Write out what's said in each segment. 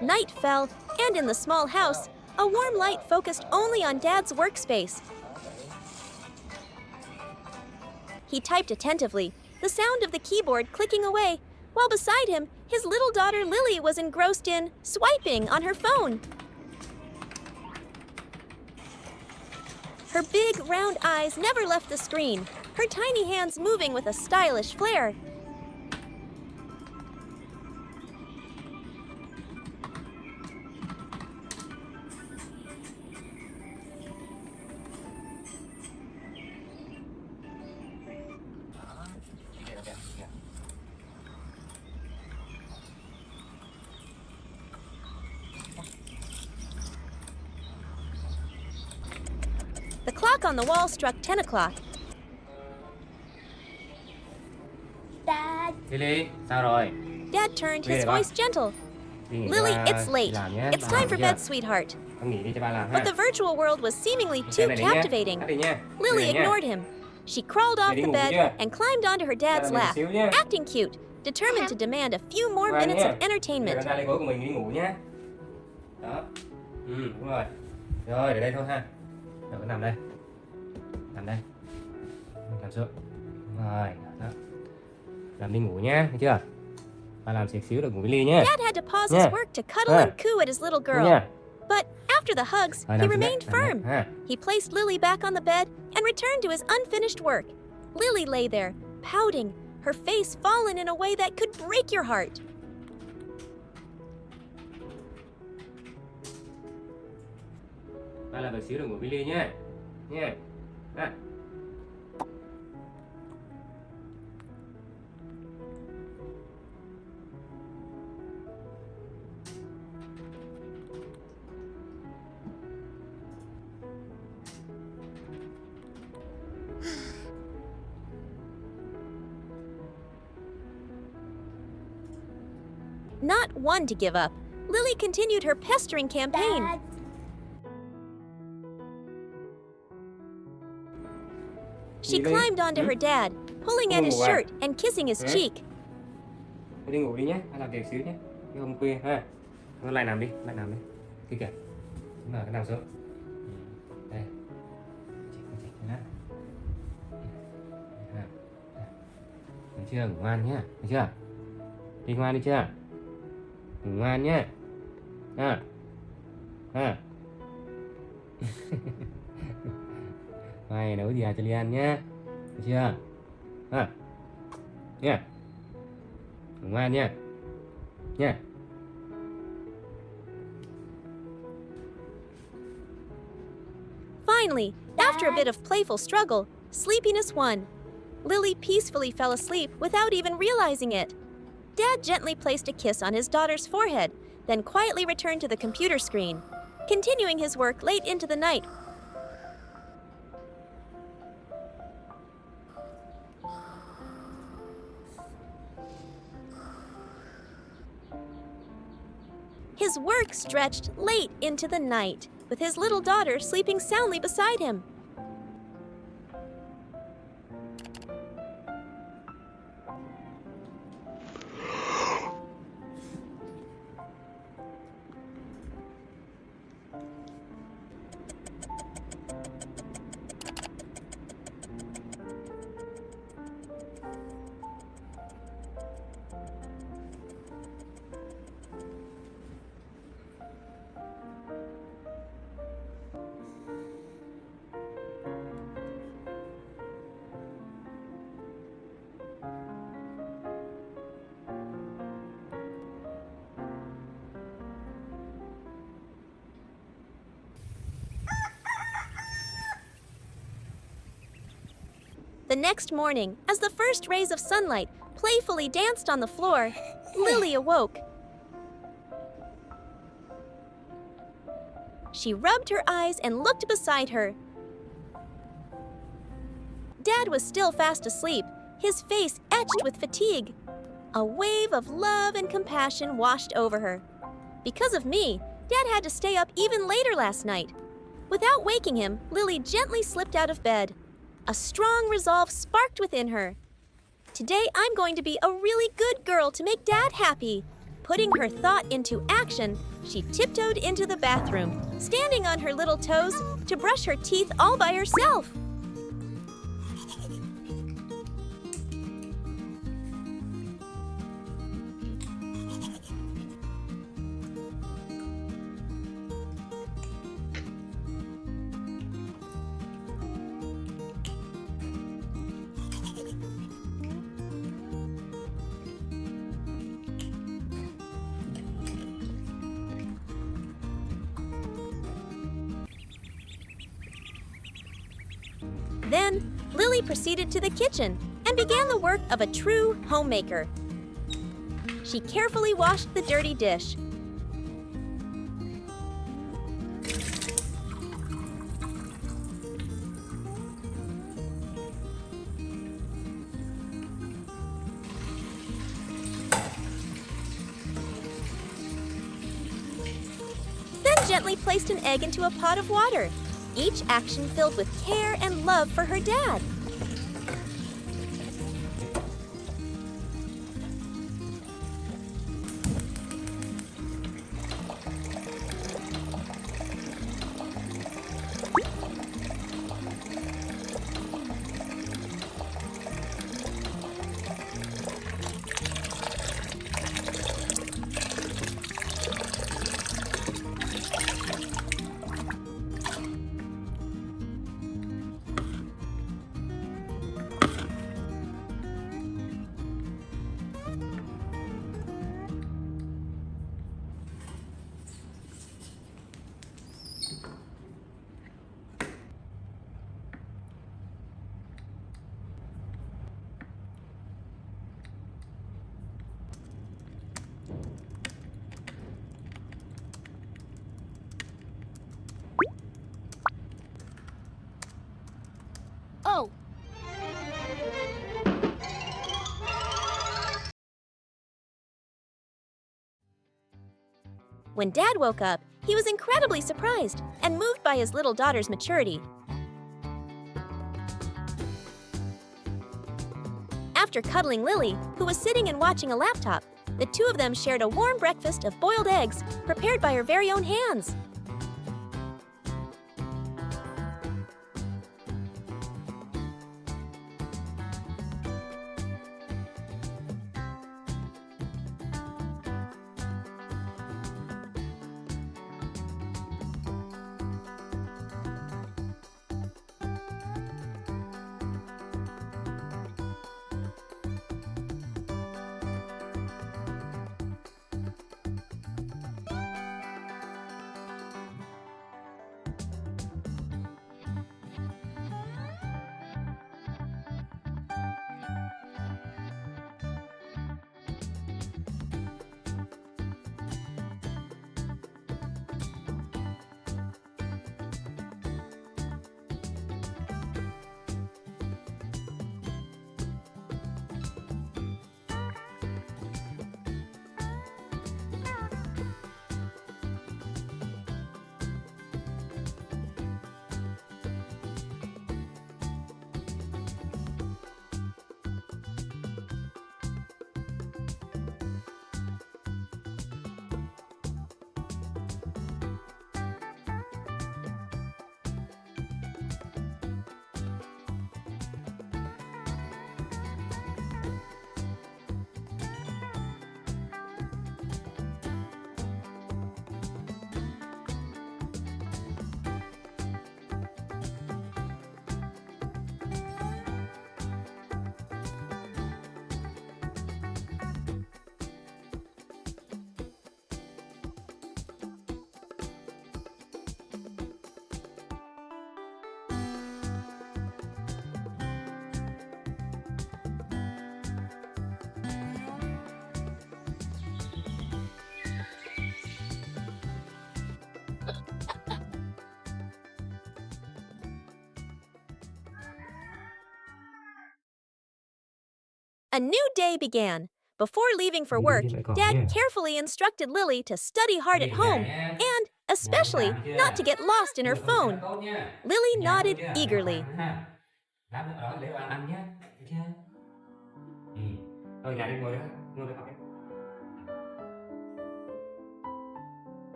Night fell, and in the small house, a warm light focused only on Dad's workspace. He typed attentively, the sound of the keyboard clicking away, while beside him, his little daughter Lily was engrossed in swiping on her phone. Her big, round eyes never left the screen, her tiny hands moving with a stylish flair. The clock on the wall struck 10 o'clock. Dad. Lily, sao rồi? Dad turned, his Về ba. voice gentle. Đi nghỉ cho Lily, ba it's đi late. làm nhé. It's Ba time làm for chưa? bed, sweetheart. Con nghỉ đi cho ba làm ha. But the virtual world was seemingly too Xem này đi nhé. captivating. Tắt đi nha. Lily Đi nha. ignored him. She crawled off đi the ngủ bed chưa? and climbed onto her dad's Ra đây lap, xíu nhé. acting cute, determined to demand a few more Ngoan minutes nhé. of entertainment. Giờ con ra lấy gối của mình đi ngủ nhé. Đó. Đúng rồi. Rồi, để đây thôi ha. Rồi, con nằm đây. Nằm đây. Nằm xuống. Rồi, đó. Làm đi ngủ nhé, thấy chưa? Ba làm xíu được ngủ với Ly nhé. Dad had to pause his Yeah. work to cuddle and coo at his little girl. Nha. But after the hugs, Rồi, he nằm xuống remained đây, nằm firm. đây, ha. He placed Lily back on the bed and returned to his unfinished work. Lily lay there, pouting, her face fallen in a way that could break your heart. Ba làm được xíu được ngủ với Ly nhé. Nha. Ha. Not one to give up, Lily continued her pestering campaign. Dad. She Lily? climbed onto her dad, pulling at his Ngủ à? shirt and kissing his Hả? cheek. Thôi đi ngủ đi nhé, ba làm việc xíu nhé. Cái hôm khuya ha. Thôi lại nằm đi, lại nằm đi. Kia kìa. Đúng rồi, cái nằm xuống. Đây. Chỉnh nhá. Ha. Thấy chưa? Ngủ ngoan nhá. Thấy chưa? Đi ngoan đi chưa? Ngủ ngoan nhá. Ha. Ha. Mai nấu gì cho Ly ăn nhá. Thấy chưa? Ha. Nha. Ngủ ngoan nha. Nha. Finally, after a bit of playful struggle, sleepiness won. Lily peacefully fell asleep without even realizing it. Dad gently placed a kiss on his daughter's forehead, then quietly returned to the computer screen, continuing his work late into the night. His work stretched late into the night, with his little daughter sleeping soundly beside him. The next morning, as the first rays of sunlight playfully danced on the floor, Lily awoke. She rubbed her eyes and looked beside her. Dad was still fast asleep, his face etched with fatigue. A wave of love and compassion washed over her. Because of me, Dad had to stay up even later last night. Without waking him, Lily gently slipped out of bed. A strong resolve sparked within her. Today, I'm going to be a really good girl to make Dad happy. Putting her thought into action, She tiptoed into the bathroom, standing on her little toes to brush her teeth all by herself. Then, Lily proceeded to the kitchen and began the work of a true homemaker. She carefully washed the dirty dish. Then gently placed an egg into a pot of water. Each action filled with care and love for her dad. Oh, When Dad woke up, he was incredibly surprised and moved by his little daughter's maturity. After cuddling Lily, who was sitting and watching a laptop, the two of them shared a warm breakfast of boiled eggs prepared by her very own hands. A new day began. Before leaving for work, Dad carefully instructed Lily to study hard at home and, especially, not to get lost in her phone. Lily nodded eagerly. Lát nữa ở để bạn ăn nhé, được chưa? Thôi nhà đi ngồi đó học đi.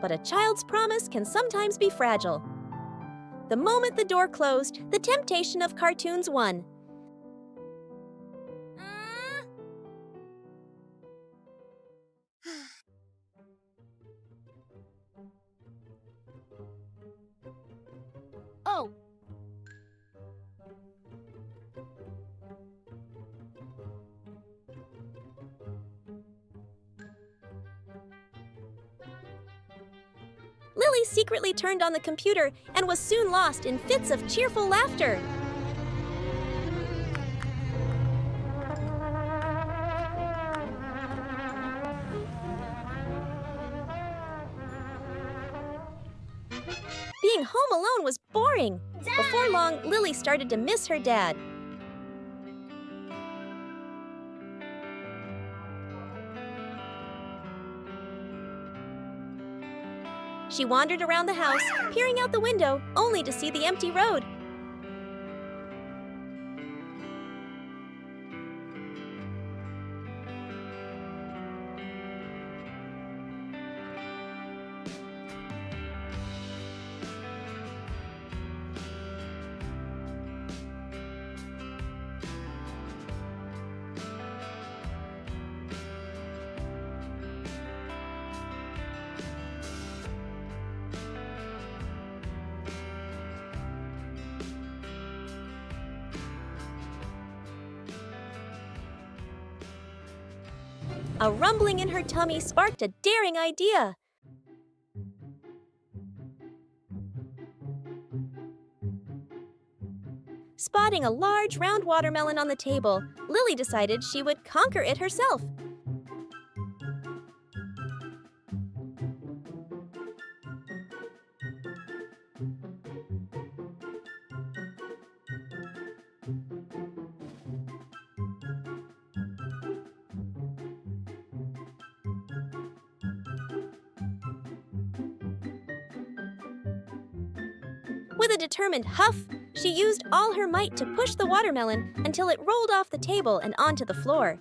but a child's promise can sometimes be fragile. The moment the door closed, the temptation of cartoons won. Oh. Lily secretly turned on the computer and was soon lost in fits of cheerful laughter. Being home alone was boring. Before long, Lily started to miss her dad. She wandered around the house, peering out the window, only to see the empty road. A rumbling in her tummy sparked a daring idea. Spotting a large, round watermelon on the table, Lily decided she would conquer it herself. With a determined huff, she used all her might to push the watermelon until it rolled off the table and onto the floor.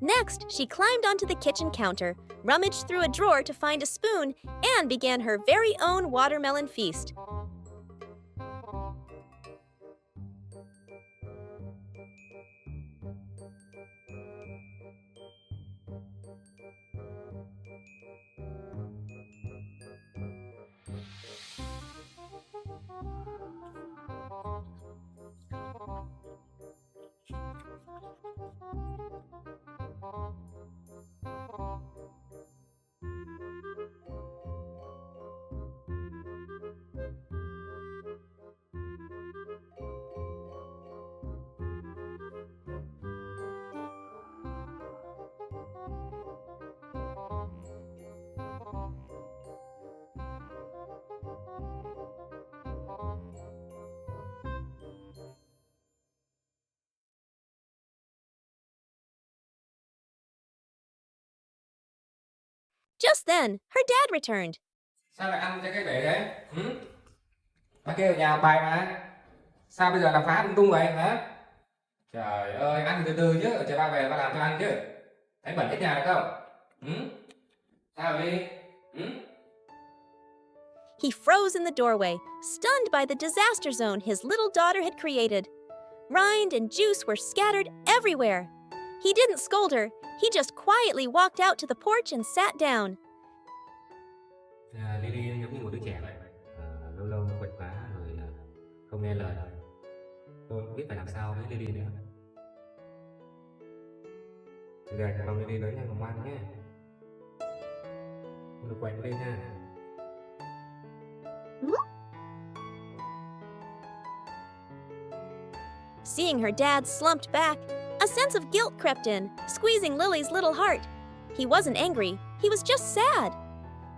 Next, she climbed onto the kitchen counter, rummaged through a drawer to find a spoon, and began her very own watermelon feast. Just then, her dad returned. Sao lại ăn cho cái bể đấy? Bác kêu ở nhà bài mà. Sao bây giờ làm phá lung tung vậy hả? Trời ơi, ăn từ từ chứ, chờ ba về ba làm cho ăn chứ. Thấy bẩn hết nhà được không? Sao đi? He froze in the doorway, stunned by the disaster zone his little daughter had created. Rind and juice were scattered everywhere. He didn't scold her, he just quietly walked out to the porch and sat down. Lily giống như một đứa trẻ vậy. Lâu lâu nó quậy phá rồi không nghe lời. Tôi không biết phải làm sao với Lily nữa. Bây giờ thằng Long đi lớn nha, ngoan nhé. Không được quay lên nha. Seeing her dad slumped back, a sense of guilt crept in, squeezing Lily's little heart. He wasn't angry, he was just sad.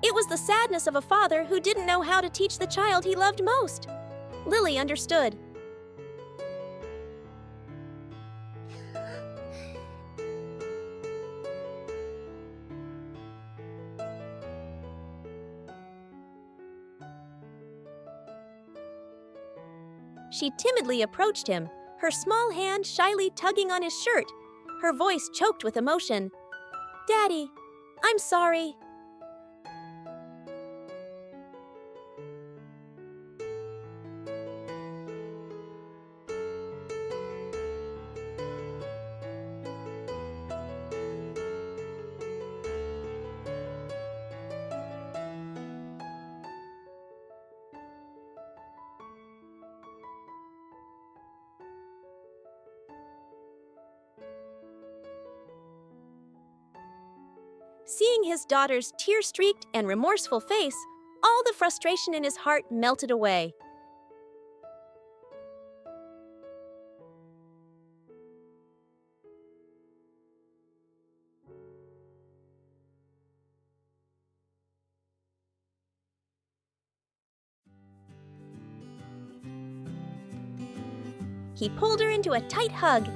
It was the sadness of a father who didn't know how to teach the child he loved most. Lily understood. She timidly approached him, her small hand shyly tugging on his shirt, her voice choked with emotion. "Daddy, I'm sorry." Seeing his daughter's tear-streaked and remorseful face, all the frustration in his heart melted away. He pulled her into a tight hug.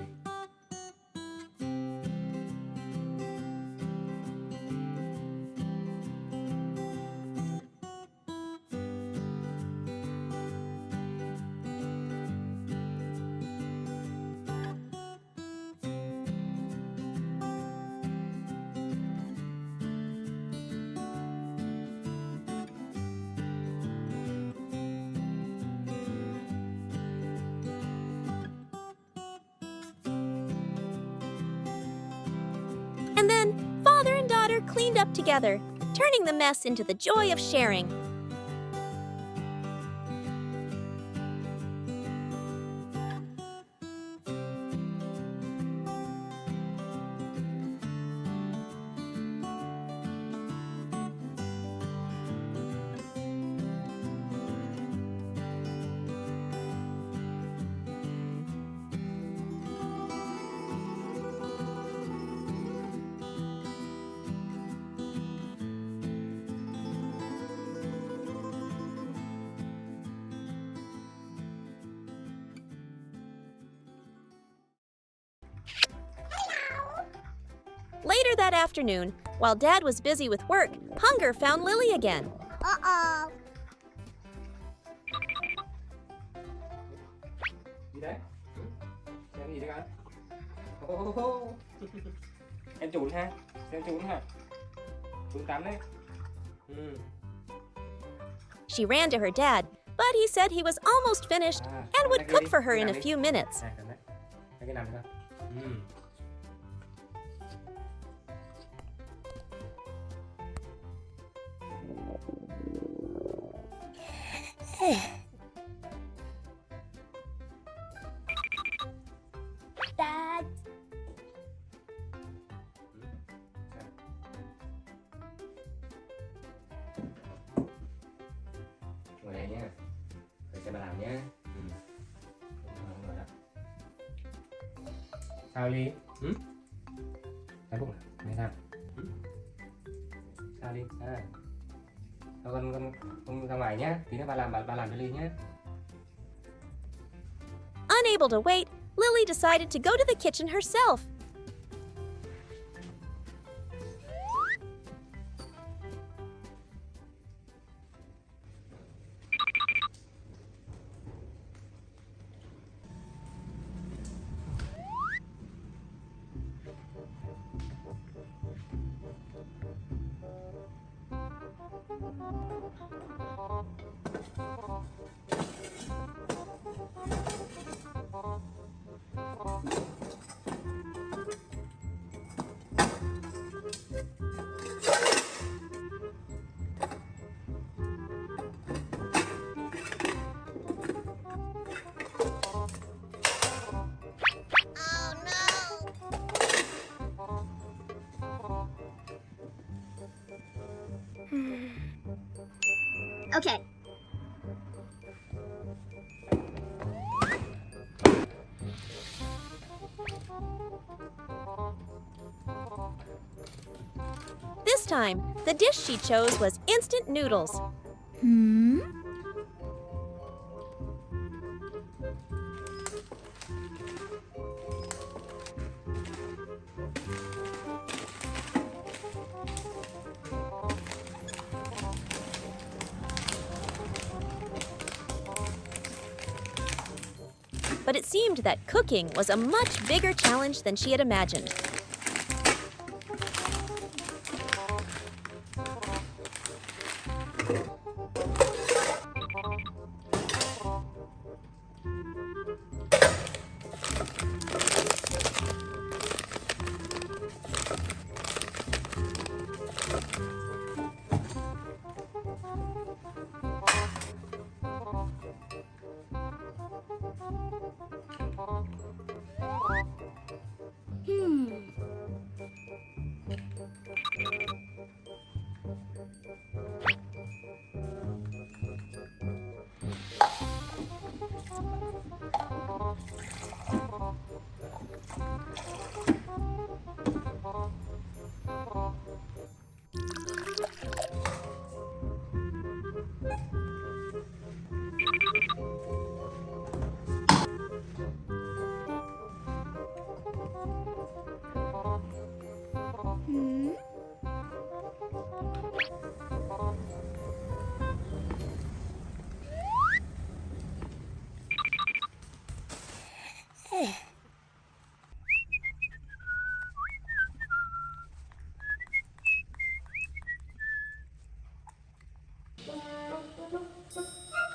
And then, father and daughter cleaned up together, turning the mess into the joy of sharing. Later that afternoon, while Dad was busy with work, hunger found Lily again. Uh-oh. Gì đấy? Xem gì đấy con? Em trốn ha? Xem trốn ha? Trốn tắm đấy. She ran to her dad, but he said he was almost finished and would cook for her in a few minutes. Cái nằm thôi. Dad. Ngồi đây nhá. Để xem bà làm nhá. Ngồi đó. Sao Ly? Cái bụng à? Nghe sao? Sao Ly? À. Thôi con ra ngoài nhá. Tí nữa bà làm cho Ly nhá. Unable to wait, Lily decided to go to the kitchen herself. Okay. This time, the dish she chose was instant noodles. Hmm? But it seemed that cooking was a much bigger challenge than she had imagined.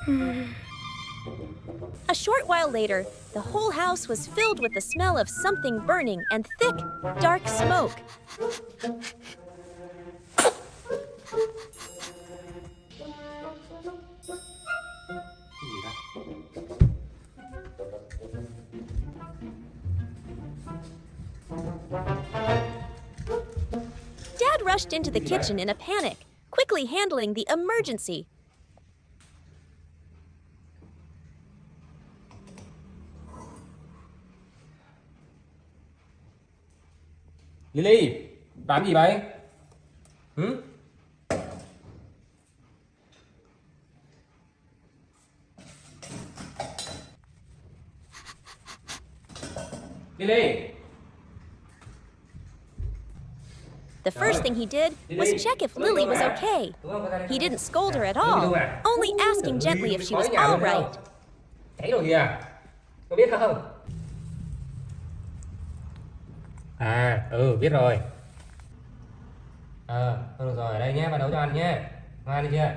Hmm? A short while later, the whole house was filled with the smell of something burning and thick, dark smoke. Cái gì đó? Dad rushed into the kitchen in a panic, quickly handling the emergency. Lily, làm gì vậy? Hử? Lily. The first thing he did was check if Lily was okay. He didn't scold her at all, only asking gently if she was all right. Cháy rồi kìa. Có biết không? À, biết rồi. Thôi được rồi, ở đây nhé, bà nấu cho ăn nhé. Ngoan đi chưa?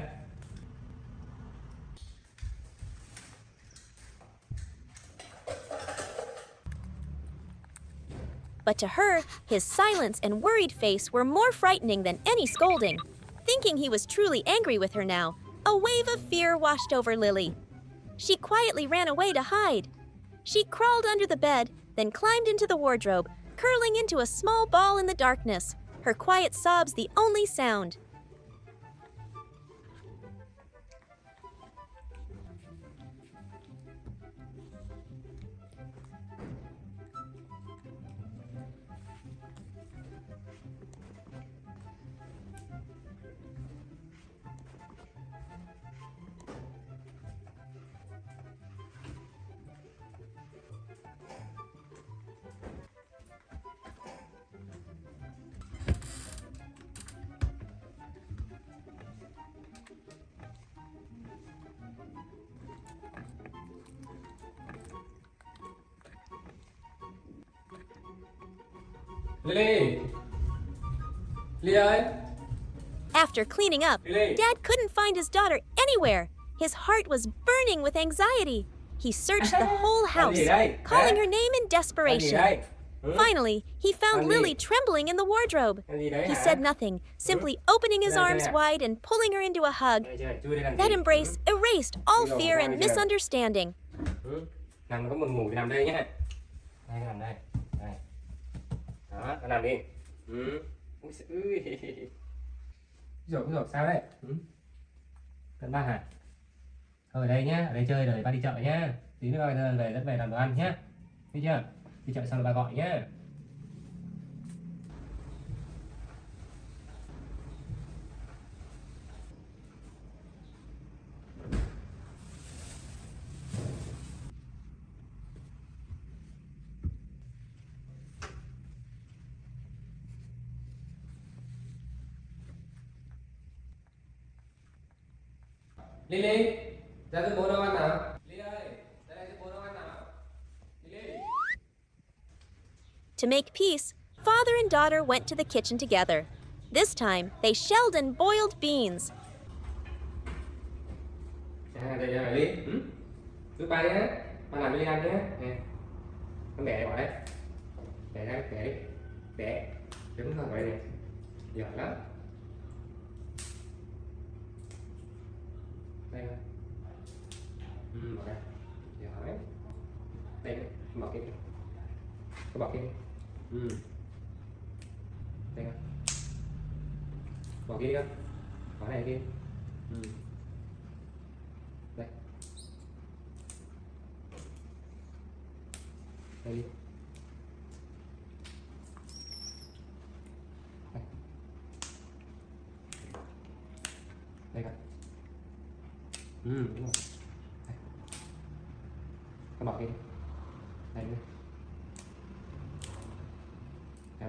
But to her, his silence and worried face were more frightening than any scolding. Thinking he was truly angry with her now, a wave of fear washed over Lily. She quietly ran away to hide. She crawled under the bed, then climbed into the wardrobe, curling into a small ball in the darkness, her quiet sobs the only sound. Lily. Lily ơi. After cleaning up, Lily. Dad couldn't find his daughter anywhere. His heart was burning with anxiety. He searched the whole house, calling her name in Ăn gì desperation. đây? Hử? Finally, he found Ăn gì? Lily trembling in the wardrobe. Ăn gì đấy He hả? said nothing, simply opening his Đây, arms đây. wide and pulling her into a hug. Đây chơi, chui đây làm That gì? embrace erased all Đi fear vào and đây chưa? misunderstanding. Hử? Nằm có buồn ngủ thì nằm đây nhé. Đây, nằm đây. Đây. Đó, nó nằm đi. Ui, ui. Rồi, sao đây? Dẫn ba hả? Thôi ở đây nhá, ở đây chơi rồi ba đi chợ nhá. Tí nữa ba về dẫn về làm đồ ăn nhá. Biết chưa? Đi chợ xong rồi ba gọi nhá. Lily, ra giúp bố nấu ăn nào. Lily ơi, ra đây giúp bố nấu ăn nào. Lily. To make peace, father and daughter went to the kitchen together. This time, they shelled and boiled beans. Đây là Lily. Giúp ba nhé. Ba làm Lily ăn nhé. Nè. Con bẻ bỏ đây. Bẻ ra, bẻ đi. Bẻ. Đứng vào đây này. Giỏi lắm. Đây thôi. Bỏ đây. Giỏi. Đây, bỏ kia. Có bỏ kia. Đây thôi. Bỏ kia đi con. Bỏ này kia. Đây. Đây đi. Đây. Đây con. Đúng rồi. Đây. Con bỏ kia đi. Đây đi.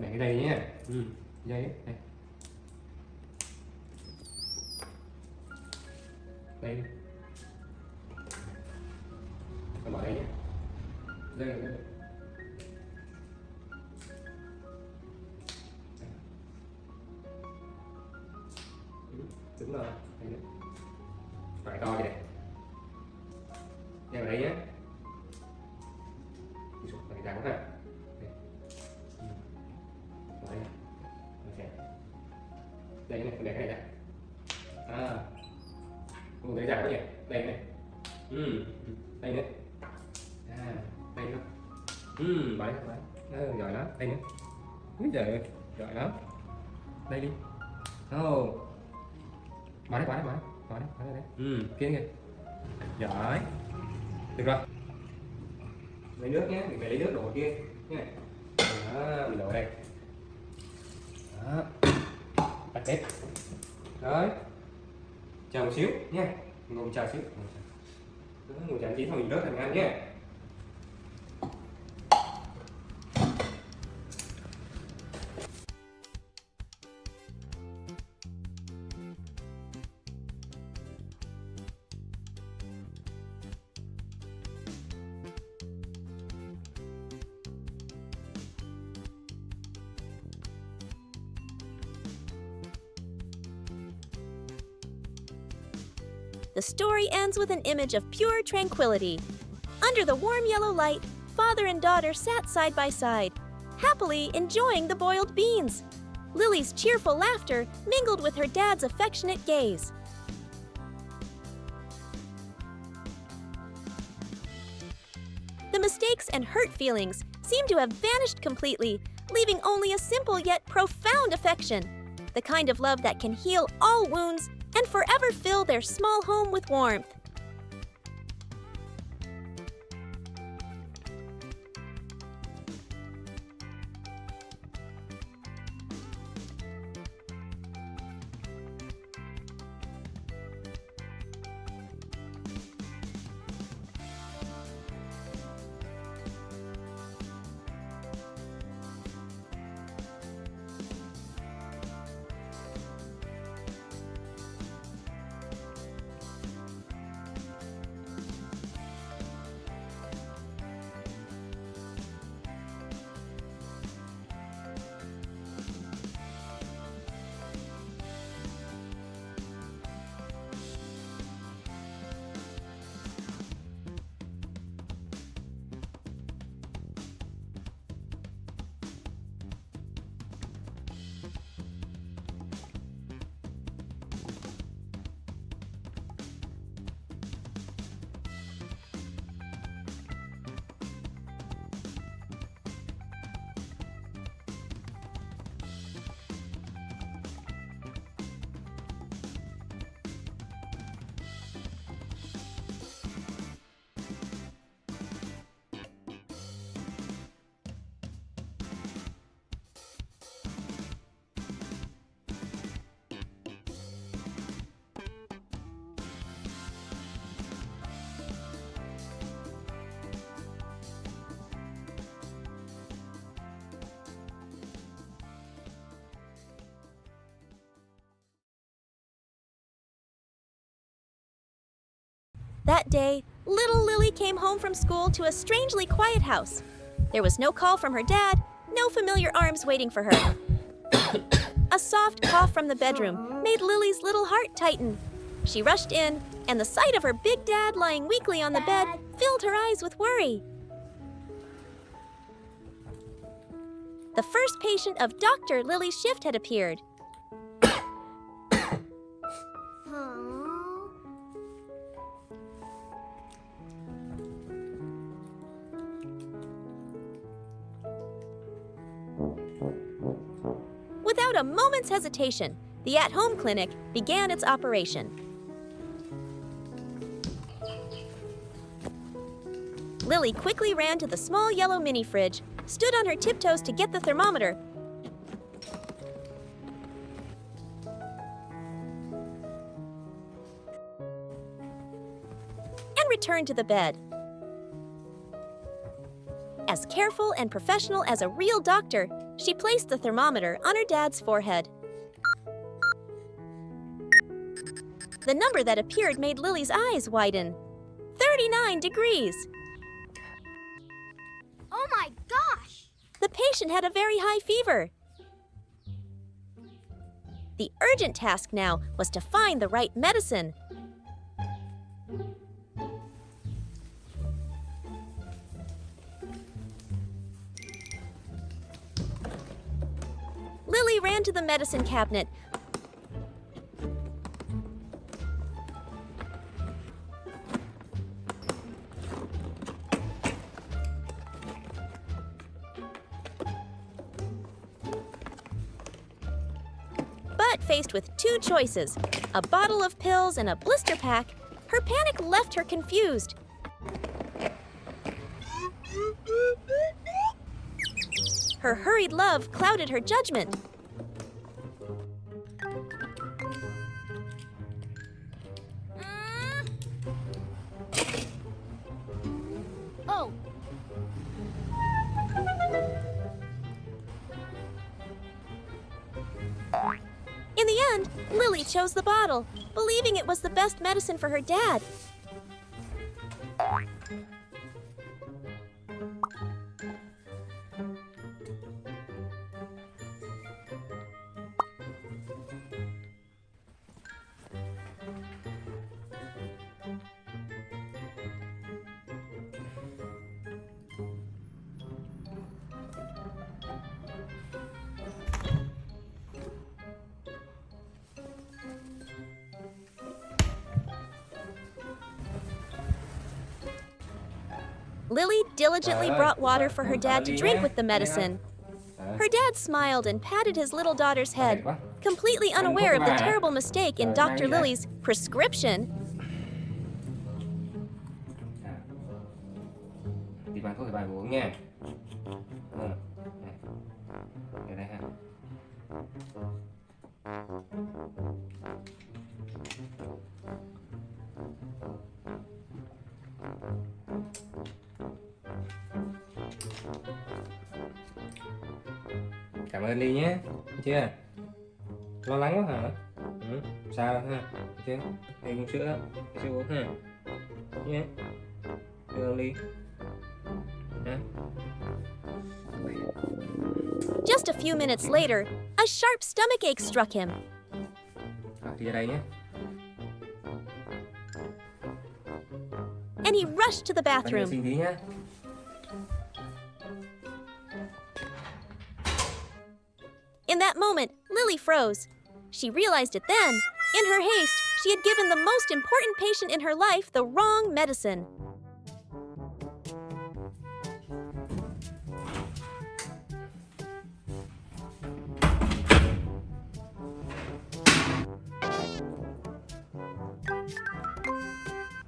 Để cái đây nhé. Dây ấy. Đây. Đây đi. Con bỏ đây nhé. Đây là đây. Đúng rồi. Đây nữa. Phải to kìa. Đây vào đây nhé. Đi xuống, phải ráng ha. Đây. Vào đây. Đây này, để cái này ra. Đấy dài quá nhỉ? Đây này. Đây nữa. Đây nữa. Bái. Giỏi lắm. Đây nữa. Úi giời ơi, giỏi lắm. Đây đi. Bái đấy. Bái đây. Kia kìa. Giỏi. Được rồi. Lấy nước nhé, mình phải lấy nước đổ kia nhé. Đó, mình đổ đây. Đó. Tắt bếp. Rồi. Chờ một xíu nhé. Ngồi chờ xíu. Ngồi chờ tí thôi mình rớt thành ăn nhé. The story ends with an image of pure tranquility. Under the warm yellow light, father and daughter sat side by side, happily enjoying the boiled beans. Lily's cheerful laughter mingled with her dad's affectionate gaze. The mistakes and hurt feelings seem to have vanished completely, leaving only a simple yet profound affection, the kind of love that can heal all wounds and forever fill their small home with warmth. That day, little Lily came home from school to a strangely quiet house. There was no call from her dad, no familiar arms waiting for her. A soft cough from the bedroom made Lily's little heart tighten. She rushed in, and the sight of her big dad lying weakly on the bed filled her eyes with worry. The first patient of Dr. Lily's shift had appeared. Without a moment's hesitation, the at-home clinic began its operation. Lily quickly ran to the small yellow mini fridge, stood on her tiptoes to get the thermometer, and returned to the bed. As careful and professional as a real doctor, she placed the thermometer on her dad's forehead. The number that appeared made Lily's eyes widen. 39 degrees! Oh my gosh! The patient had a very high fever. The urgent task now was to find the right medicine. Lily ran to the medicine cabinet. But faced with two choices, a bottle of pills and a blister pack, her panic left her confused. Her hurried love clouded her judgment. Oh. In the end, Lily chose the bottle, believing it was the best medicine for her dad. Lily diligently brought water for her dad to drink with the medicine. Her dad smiled and patted his little daughter's head, completely unaware of the terrible mistake in Dr. Lily's prescription. Đi bán thuốc thì bài uống nha. Ở đây ha. Cảm ơn đi nhé, được chưa? Lo lắng quá hả? Sao ha? Được chưa? Đây uống sữa uống ha. Nhé. Được không đi? Hả? Just a few minutes later, a sharp stomach ache struck him. Đi ra đây nhé. And he rushed to the bathroom. Xin tí nhé. In that moment, Lily froze. She realized it then. In her haste, she had given the most important patient in her life the wrong medicine.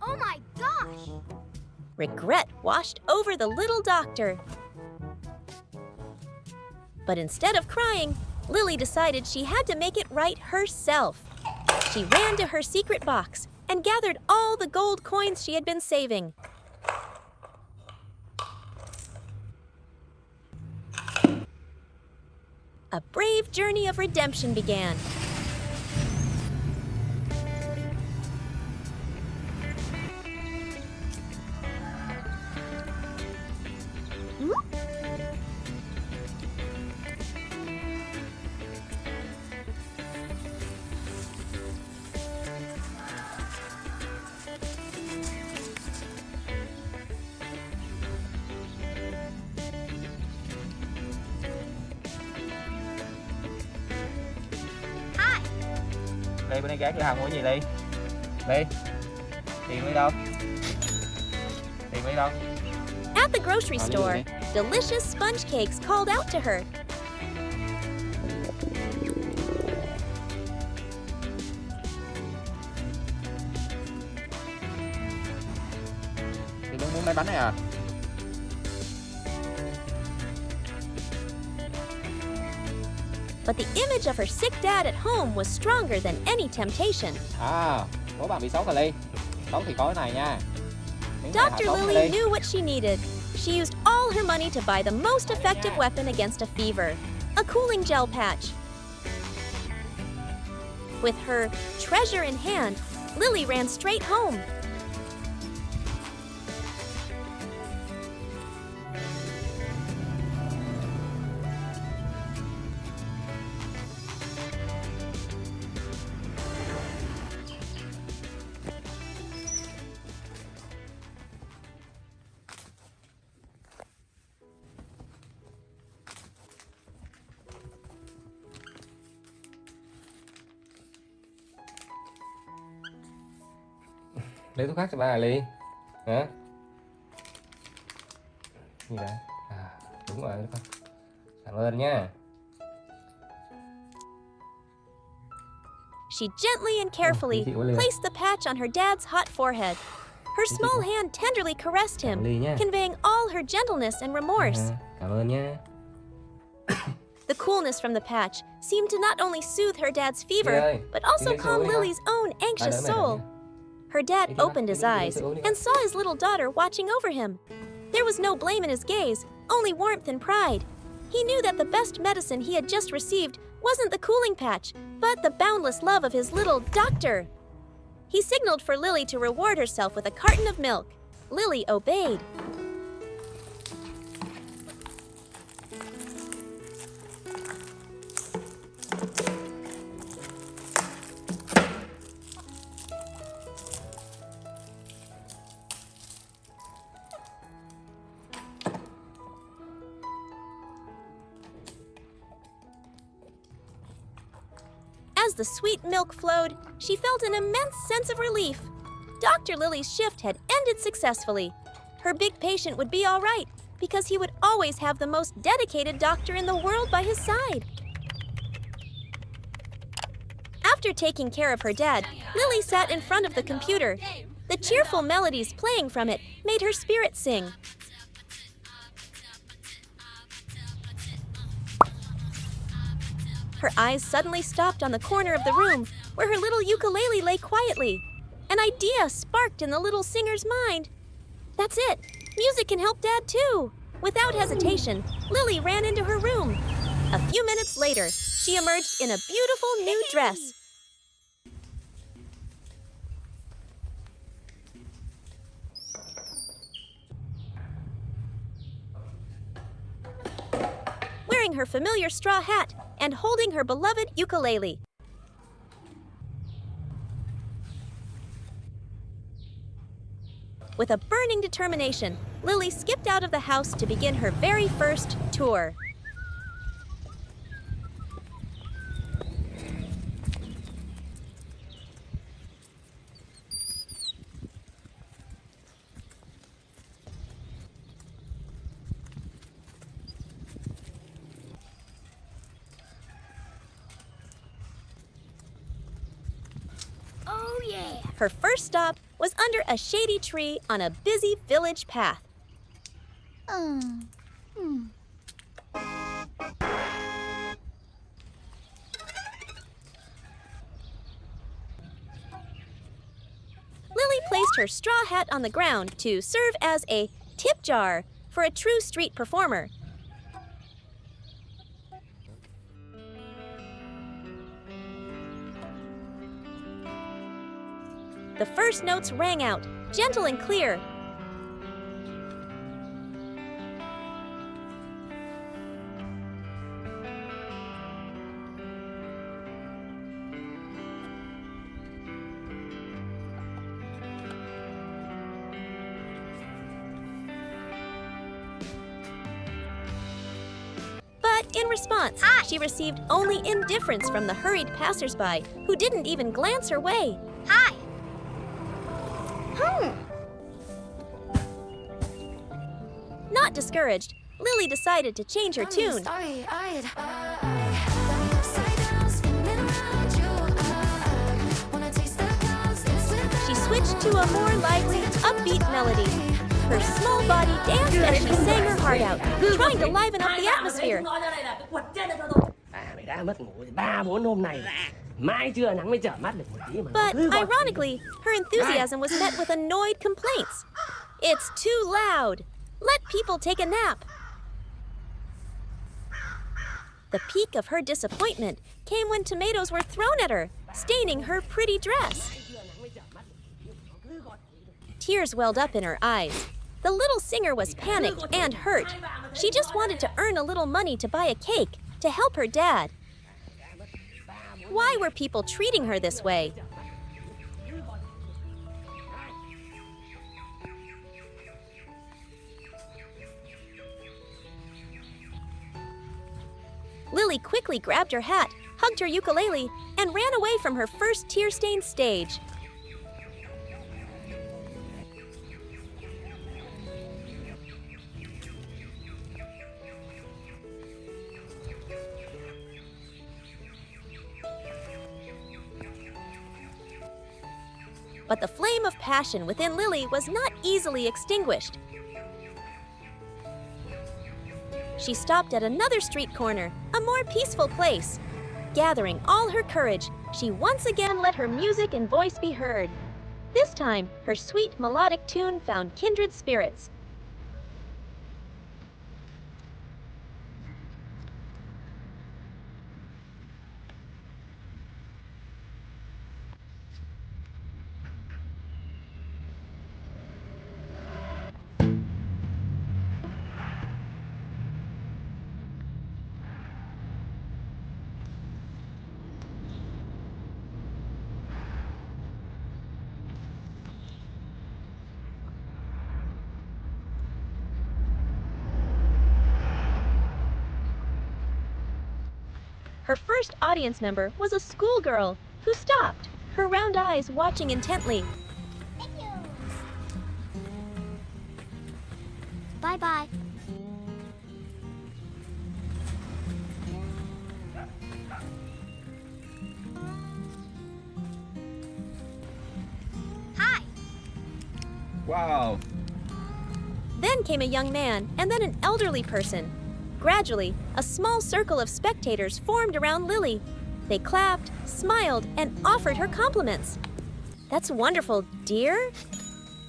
Oh my gosh! Regret washed over the little doctor. But instead of crying, Lily decided she had to make it right herself. She ran to her secret box and gathered all the gold coins she had been saving. A brave journey of redemption began. Ly bữa nay ghé cửa hàng mua cái gì Ly? Ly, tiền Ly đâu? Tiền Ly đâu? At the grocery Ly store, đi. delicious sponge cakes called out to her. Thì Nhung muốn mấy bánh này à? But the image of her sick dad at home was stronger than any temptation. À, bố bạn bị sốt rồi Ly. Sốt thì có cái này nha. Miếng này hạ Dr. sốt nha Lily Ly. knew what she needed. She used all her money to buy the most effective weapon against a fever, a cooling gel patch. With her treasure in hand, Lily ran straight home. Lấy thuốc khác cho ba à Ly? Hả? Gì đấy? À, đúng rồi, con. Cảm ơn nha. She gently and carefully placed the patch on her dad's hot forehead. Her small hand tenderly caressed him, Ly nha. conveying all her gentleness and remorse. Cảm ơn nha. The coolness from the patch seemed to not only soothe her dad's fever, ơi, but also đi lấy calm sữa đi con. Lily's own anxious đỡ mẹ soul. nha. Her dad Đi đi con, opened his đi lấy eyes sữa đi con. and saw his little daughter watching over him. There was no blame in his gaze, only warmth and pride. He knew that the best medicine he had just received wasn't the cooling patch, but the boundless love of his little doctor. He signaled for Lily to reward herself with a carton of milk. Lily obeyed. As the sweet milk flowed, she felt an immense sense of relief. Dr. Lily's shift had ended successfully. Her big patient would be all right because he would always have the most dedicated doctor in the world by his side. After taking care of her dad, Lily sat in front of the computer. The cheerful melodies playing from it made her spirit sing. Her eyes suddenly stopped on the corner of the room where her little ukulele lay quietly. An idea sparked in the little singer's mind. That's it. Music can help Dad too. Without hesitation, Lily ran into her room. A few minutes later, she emerged in a beautiful new dress. Wearing her familiar straw hat and holding her beloved ukulele. With a burning determination, Lily skipped out of the house to begin her very first tour. Oh, yeah. Her first stop was under a shady tree on a busy village path. Lily placed her straw hat on the ground to serve as a tip jar for a true street performer. The first notes rang out, gentle and clear. But In response, she received only indifference from the hurried passersby who didn't even glance her way. Hi. Not discouraged, Lily decided to change her tune. She switched to a more lively, upbeat melody. Her small body danced as she sang her heart out, trying to liven up the atmosphere. Mày đã mất ngủ 3-4 hôm này rồi. Mãi trưa nắng mới chợp mắt được một tí mà. But ironically, her enthusiasm was met with annoyed complaints. It's too loud. Let people take a nap. The peak of her disappointment came when tomatoes were thrown at her, staining her pretty dress. Tears welled up in her eyes. The little singer was panicked and hurt. She just wanted to earn a little money to buy a cake to help her dad. Why were people treating her this way? Lily quickly grabbed her hat, hugged her ukulele, and ran away from her first tear-stained stage. But the flame of passion within Lily was not easily extinguished. She stopped at another street corner, a more peaceful place. Gathering all her courage, she once again let her music and voice be heard. This time, her sweet melodic tune found kindred spirits. Her first audience member was a schoolgirl who stopped, her round eyes watching intently. Bye-bye. Hi. Wow. Then came a young man, and then an elderly person. Gradually, a small circle of spectators formed around Lily. They clapped, smiled, and offered her compliments. That's wonderful, dear.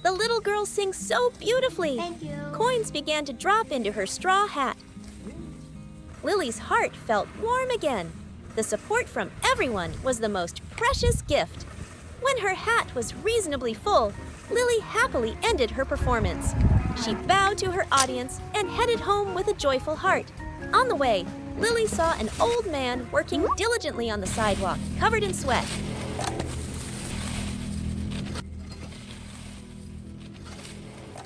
The little girl sings so beautifully. Thank you. Coins began to drop into her straw hat. Lily's heart felt warm again. The support from everyone was the most precious gift. When her hat was reasonably full, Lily happily ended her performance. She bowed to her audience and headed home with a joyful heart. On the way, Lily saw an old man working diligently on the sidewalk, covered in sweat.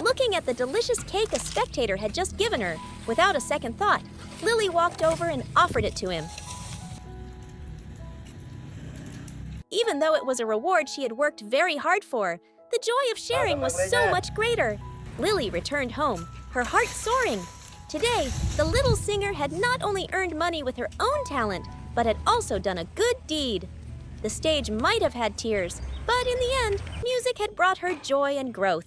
Looking at the delicious cake a spectator had just given her, without a second thought, Lily walked over and offered it to him. Even though it was a reward she had worked very hard for, the joy of sharing was so much greater. Lily returned home, her heart soaring. Today, the little singer had not only earned money with her own talent, but had also done a good deed. The stage might have had tears, but in the end, music had brought her joy and growth.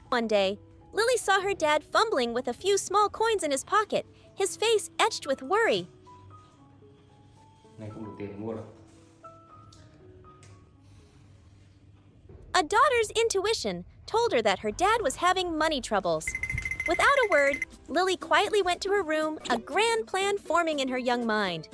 One day, Lily saw her dad fumbling with a few small coins in his pocket, his face etched with worry. Này không đủ tiền để mua đâu. A daughter's intuition told her that her dad was having money troubles. Without a word, Lily quietly went to her room, a grand plan forming in her young mind.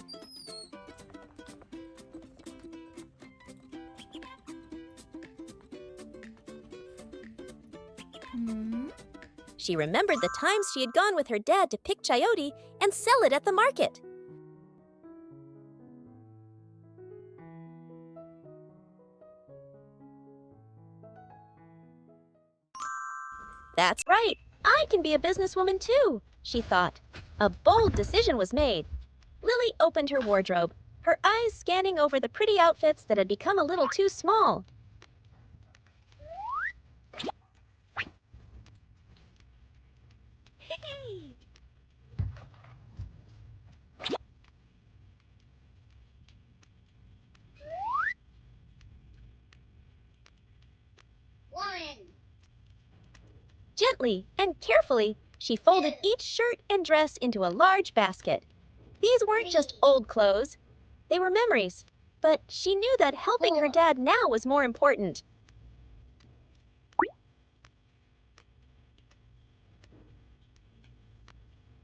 She remembered the times she had gone with her dad to pick chayote and sell it at the market. That's right, I can be a businesswoman too, she thought. A bold decision was made. Lily opened her wardrobe, her eyes scanning over the pretty outfits that had become a little too small. Gently and carefully, she folded each shirt and dress into a large basket. These weren't just old clothes. They were memories. But she knew that helping her dad now was more important.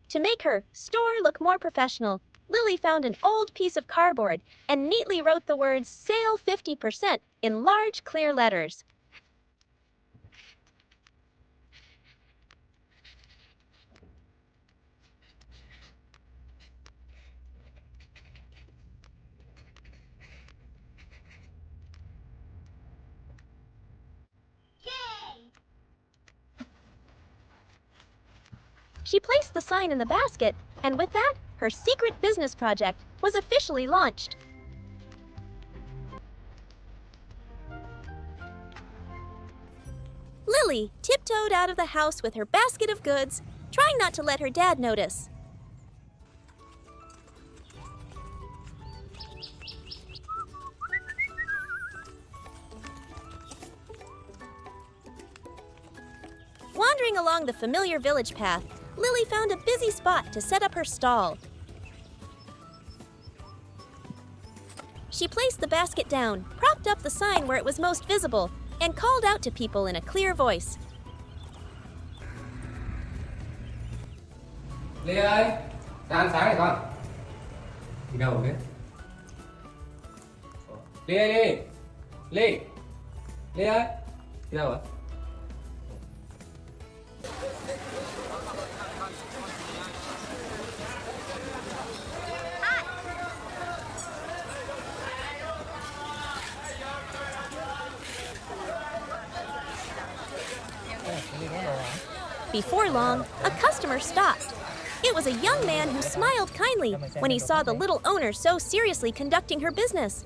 To make her store look more professional, Lily found an old piece of cardboard and neatly wrote the words "Sale 50% in large clear letters. She placed the sign in the basket, and with that, her secret business project was officially launched. Lily tiptoed out of the house with her basket of goods, trying not to let her dad notice. Wandering along the familiar village path, Lily found a busy spot to set up her stall. She placed the basket down, propped up the sign where it was most visible, and called out to people in a clear voice. Ly ơi, ra ăn sáng này con. Đi đâu thế? Ly ơi, Ly. Ly ơi, đi đâu ạ? Before long, a customer stopped. It was a young man who smiled kindly when he saw the little owner so seriously conducting her business.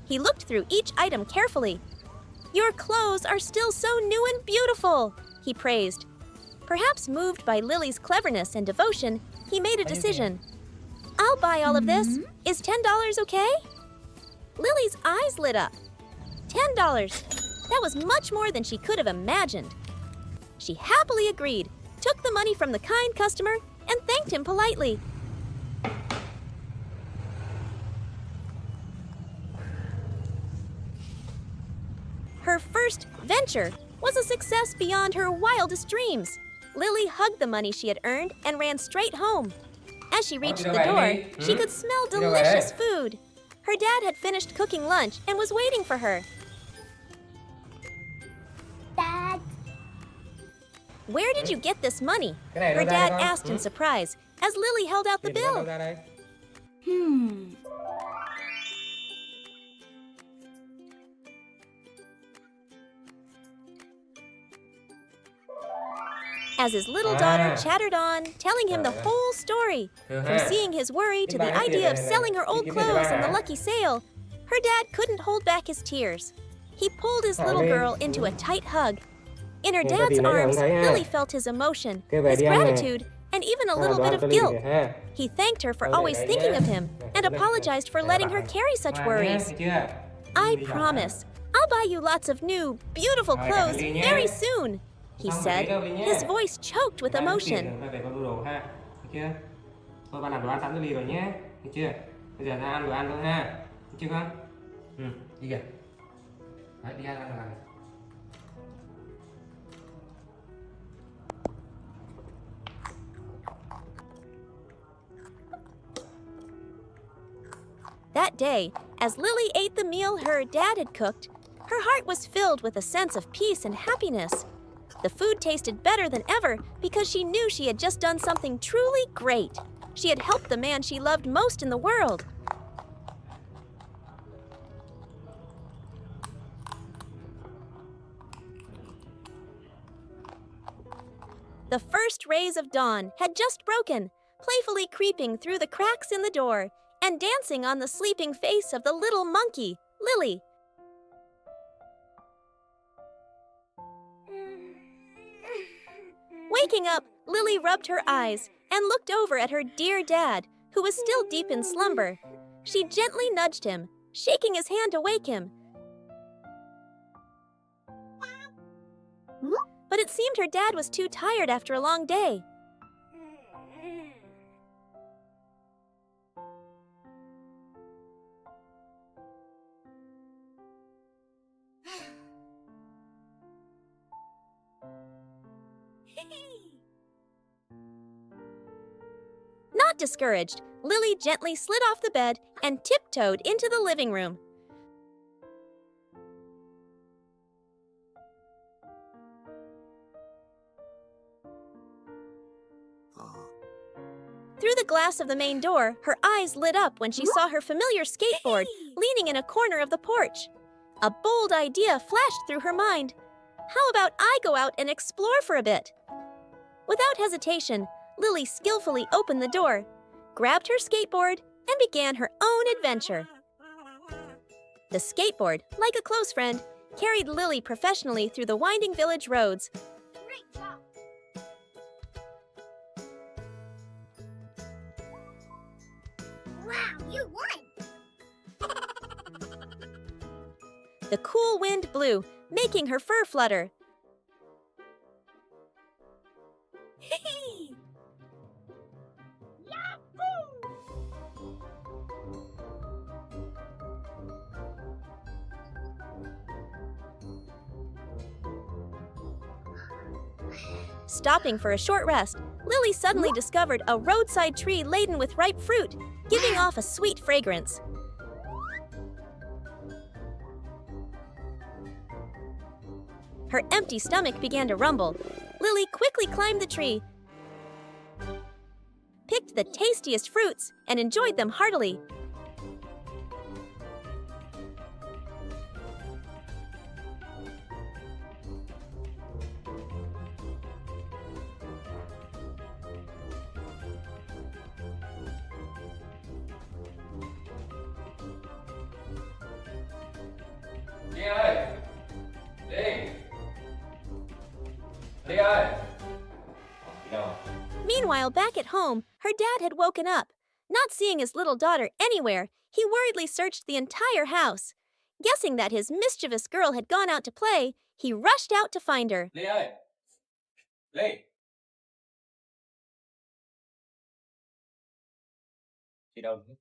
He looked through each item carefully. "Your clothes are still so new and beautiful," he praised. Perhaps moved by Lily's cleverness and devotion, he made a decision. "I'll buy all of this. Is $10 okay?" Lily's eyes lit up. $10. That was much more than she could have imagined. She happily agreed, took the money from the kind customer, and thanked him politely. Her first venture was a success beyond her wildest dreams. Lily hugged the money she had earned and ran straight home. As she reached the door, she could smell delicious food. Her dad had finished cooking lunch and was waiting for her. Dad. "Where did you get this money?" her dad asked in surprise as Lily held out the bill. As his little daughter chattered on, telling him the whole story, from seeing his worry to the idea of selling her old clothes and the lucky sale, her dad couldn't hold back his tears. He pulled his little girl into a tight hug. In her dad's arms, Lily felt his emotion, his gratitude, and even a little bit of guilt. He thanked her for always thinking of him and apologized for letting her carry such worries. "I promise, I'll buy you lots of new, beautiful clothes very soon," he said, his voice choked with emotion. Thôi ba làm đồ ăn sẵn cho Ly rồi nhé, được chưa? Bây giờ ra ăn đồ ăn thôi ha, được chưa con? Đi kìa. Đấy, đi ăn đồ ăn. That day, as Lily ate the meal her dad had cooked, her heart was filled with a sense of peace and happiness. The food tasted better than ever because she knew she had just done something truly great. She had helped the man she loved most in the world. The first rays of dawn had just broken, playfully creeping through the cracks in the door and dancing on the sleeping face of the little monkey, Lily. Waking up, Lily rubbed her eyes and looked over at her dear dad, who was still deep in slumber. She gently nudged him, shaking his hand to wake him. But it seemed her dad was too tired after a long day. Not discouraged, Lily gently slid off the bed and tiptoed into the living room. Through the glass of the main door, her eyes lit up when she saw her familiar skateboard leaning in a corner of the porch. A bold idea flashed through her mind. How about I go out and explore for a bit? Without hesitation, Lily skillfully opened the door, grabbed her skateboard, and began her own adventure. The skateboard, like a close friend, carried Lily professionally through the winding village roads. Great job. Wow, you won. The cool wind blew, making her fur flutter. Stopping for a short rest, Lily suddenly discovered a roadside tree laden with ripe fruit, giving off a sweet fragrance. Her empty stomach began to rumble. Lily quickly climbed the tree, picked the tastiest fruits, and enjoyed them heartily. Ly ơi! Ly! Ly ơi! Đi đâu? Meanwhile, back at home, her dad had woken up. Not seeing his little daughter anywhere, he worriedly searched the entire house. Guessing that his mischievous girl had gone out to play, he rushed out to find her. Ly ơi! Ly! Đi đâu thế?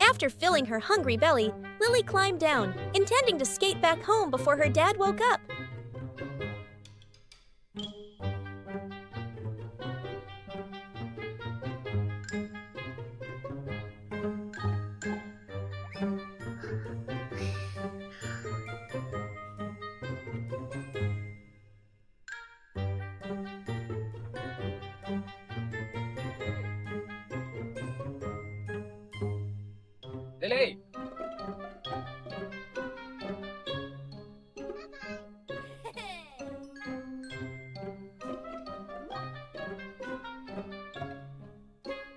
After filling her hungry belly, Lily climbed down, intending to skate back home before her dad woke up. Lily!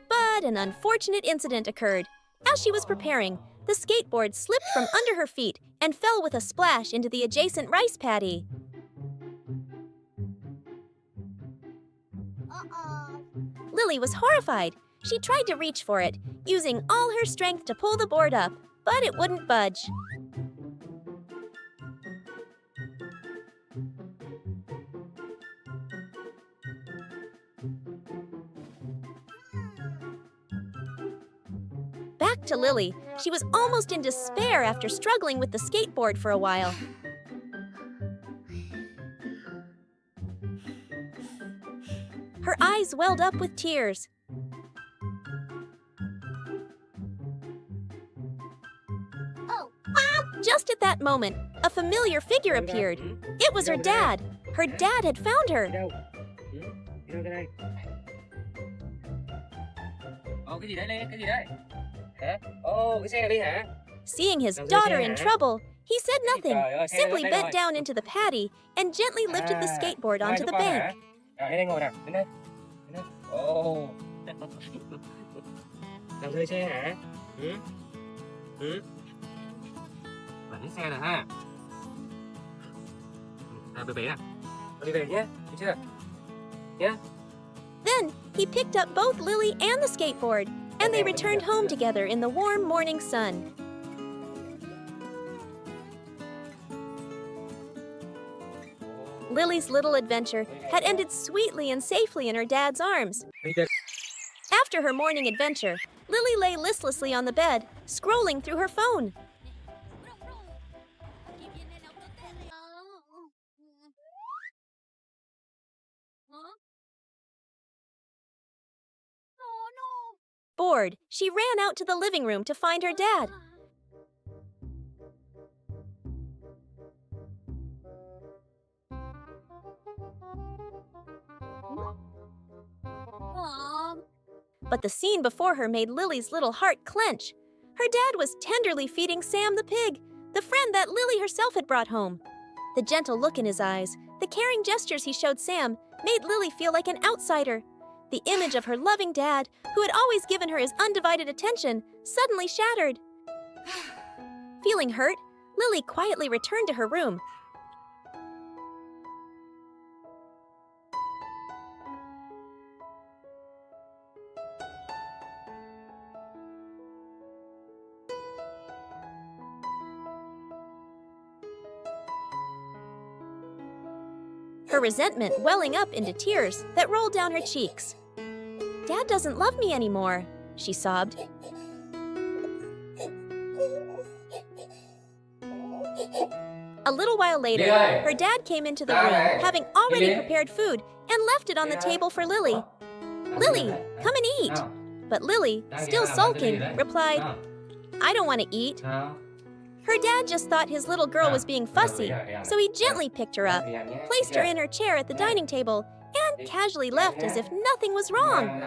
But an unfortunate incident occurred. As she was preparing, the skateboard slipped from under her feet and fell with a splash into the adjacent rice paddy. Uh-oh. Lily was horrified. She tried to reach for it, using all her strength to pull the board up, but it wouldn't budge. Back to Lily. She was almost in despair after struggling with the skateboard for a while. Her eyes welled up with tears. Oh, Just at that moment, a familiar figure appeared. It was her dad. Her dad had found her. Đi đâu? Ừ? Đi đâu đây? Ồ, cái gì đấy Lê? Cái gì đấy? Hả? Ồ, cái xe này đi hả? Seeing his Làm rơi daughter xe in hả? trouble, he said nothing, Trời ơi, xe simply đây bent rồi. down into the paddy and gently lifted the skateboard Mai onto giúp the con hả? bank. Rồi, đến đây ngồi nào, đến đây. Đến đây. Ồ. Làm rơi xe hả? Ừ? Ừ? Bẩn cái xe rồi ha. Bé bé à. Con đi về nhé, được chưa? Nhé. Then, he picked up both Lily and the skateboard, and they returned home together in the warm morning sun. Lily's little adventure had ended sweetly and safely in her dad's arms. Đi chơi. After her morning adventure, Lily lay listlessly on the bed, scrolling through her phone. Bored, she ran out to the living room to find her dad. But the scene before her made Lily's little heart clench. Her dad was tenderly feeding Sam the pig, the friend that Lily herself had brought home. The gentle look in his eyes, the caring gestures he showed Sam, made Lily feel like an outsider. The image of her loving dad, who had always given her his undivided attention, suddenly shattered. Feeling hurt, Lily quietly returned to her room. Her resentment welling up into tears that rolled down her cheeks. Dad doesn't love me anymore, she sobbed. A little while later, her dad came into the room, having already prepared food, and left it on the table for Lily. Lily, come and eat. But Lily, still sulking, replied, I don't want to eat. Her dad just thought his little girl was being fussy, so he gently picked her up, placed her in her chair at the dining table, and casually left as if nothing was wrong.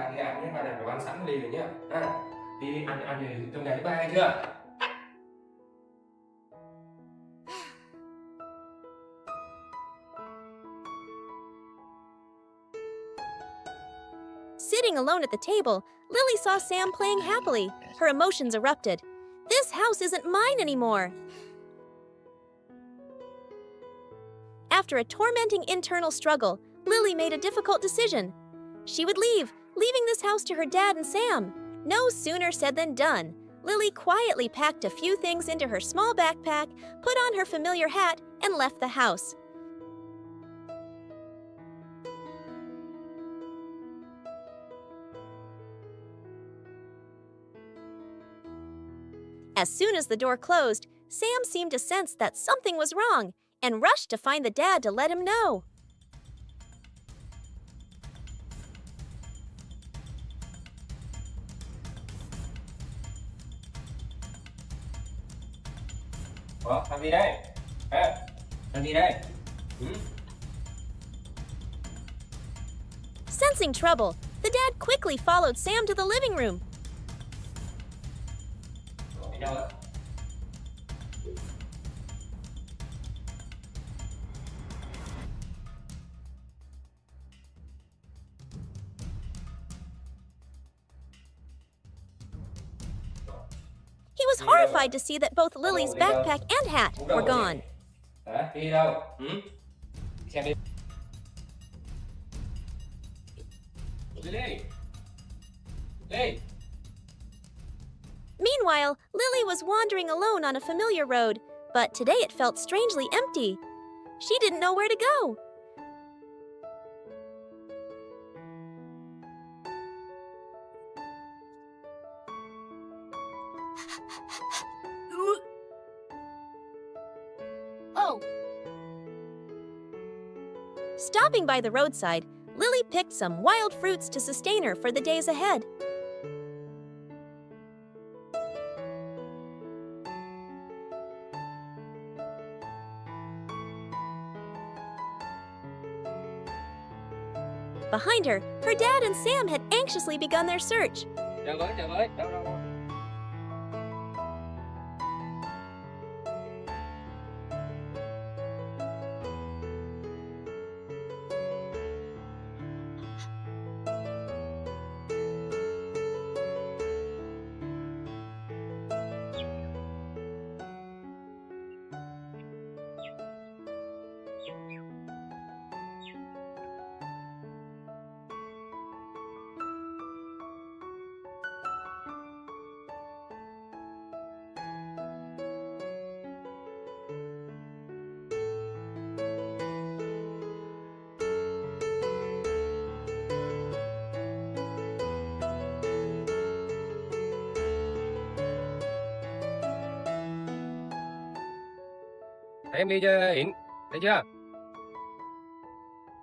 Sitting alone at the table, Lily saw Sam playing happily. Her emotions erupted. This house isn't mine anymore. After a tormenting internal struggle, Lily made a difficult decision. She would leave, leaving this house to her dad and Sam. No sooner said than done. Lily quietly packed a few things into her small backpack, put on her familiar hat, and left the house. As soon as the door closed, Sam seemed to sense that something was wrong and rushed to find the dad to let him know. Ủa, làm gì đây? Hả? Làm gì đây? Ừ? Sensing trouble, the dad quickly followed Sam to the living room. Đi đâu ạ? He was horrified to see that both Lily's backpack and hat were gone. Hả? Đi đâu? Ừ? Xem đi. Lily! Lily! Meanwhile, Lily was wandering alone on a familiar road, but today it felt strangely empty. She didn't know where to go. Oh, Stopping by the roadside, Lily picked some wild fruits to sustain her for the days ahead. behind her, her dad and Sam had anxiously begun their search. Chờ với, đâu, đâu, đâu. Thấy em đi chưa Yến? Thấy chưa?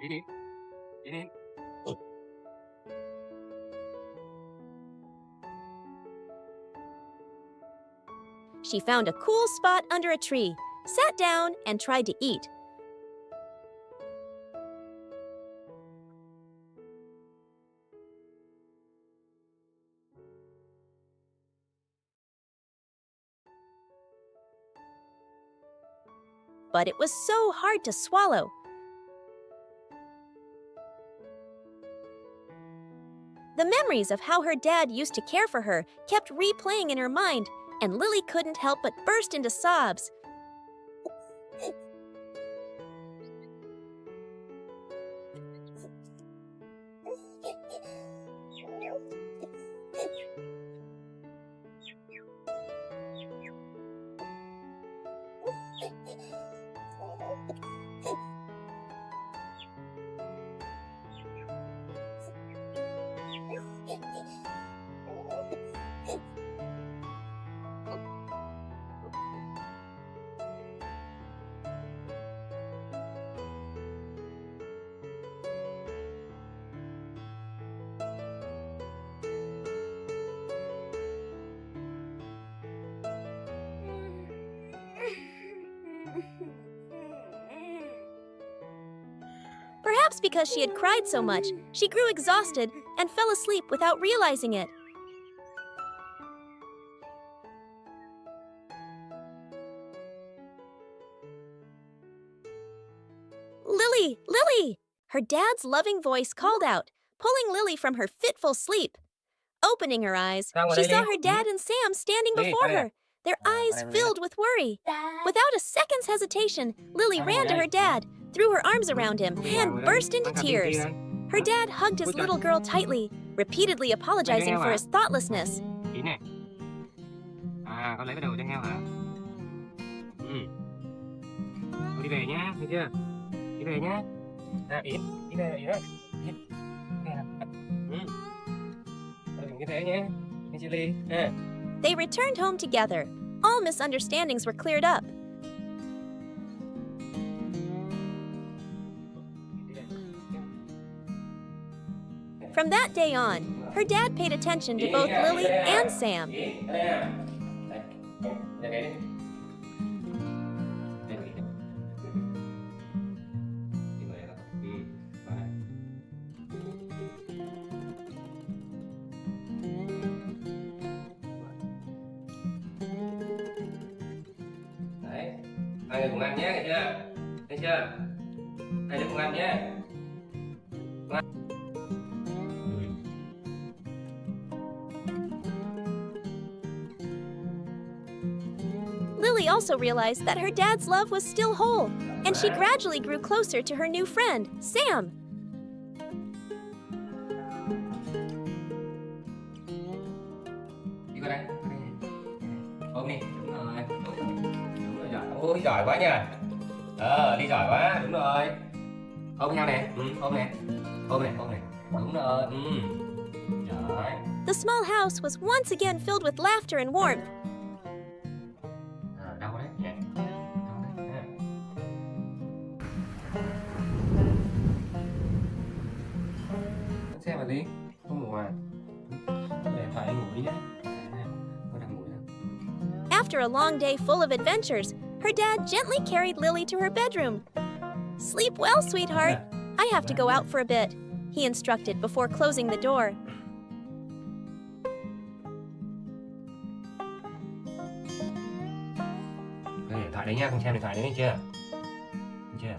Yến Yến. Yến Yến. She found a cool spot under a tree, sat down, and tried to eat. But it was so hard to swallow. The memories of how her dad used to care for her kept replaying in her mind, and Lily couldn't help but burst into sobs. Perhaps because she had cried so much, she grew exhausted and fell asleep without realizing it. Lily! Lily! Her dad's loving voice called out, pulling Lily from her fitful sleep. Opening her eyes, she saw her dad and Sam standing before her, their eyes filled with worry. Without a second's hesitation, Lily ran to her dad, threw her arms around him, and burst into tears. Her dad hugged his little girl tightly, repeatedly apologizing for his thoughtlessness. Yến nè. À, con lấy cái đầu cho heo hả? Con đi về nhá, thấy chưa? Đi về nhá. Yến, đi về, Yến ơi. Yến. Đừng như thế nhé. Nghe chị Ly. They returned home together. All misunderstandings were cleared up. From that day on, her dad paid attention to both Lily and Sam. Đấy, hai người cùng ăn nhé, nghe chưa? Thấy chưa? Hai đứa cùng ăn nhé. Lily also realized that her dad's love was still whole, and she gradually grew closer to her new friend, Sam. Đi qua đây. Ôm đi, đúng rồi. Đúng rồi, giỏi. Ôi, giỏi quá nha. Đi giỏi quá, đúng rồi. Ôm nhau nè, ôm nè. Ôm nè, ôm nè. Đúng rồi, Giỏi. The small house was once again filled with laughter and warmth. Đau đấy, nhẹ. Đau đấy. Xem mà đi, không ngủ à? Để phải ngủ đi nhé. Tôi đang ngủ rồi. After a long day full of adventures, her dad gently carried Lily to her bedroom. Sleep well, sweetheart. I have to go out for a bit. he instructed before closing the door. Cái điện thoại đấy nha, không xem điện thoại đấy, nghe chưa? Nghe chưa?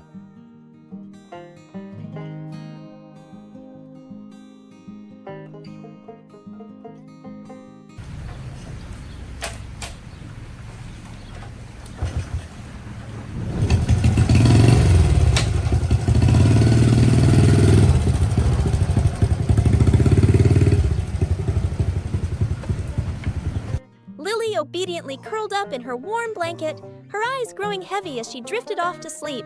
Lily obediently curled up in her warm blanket, her eyes growing heavy as she drifted off to sleep.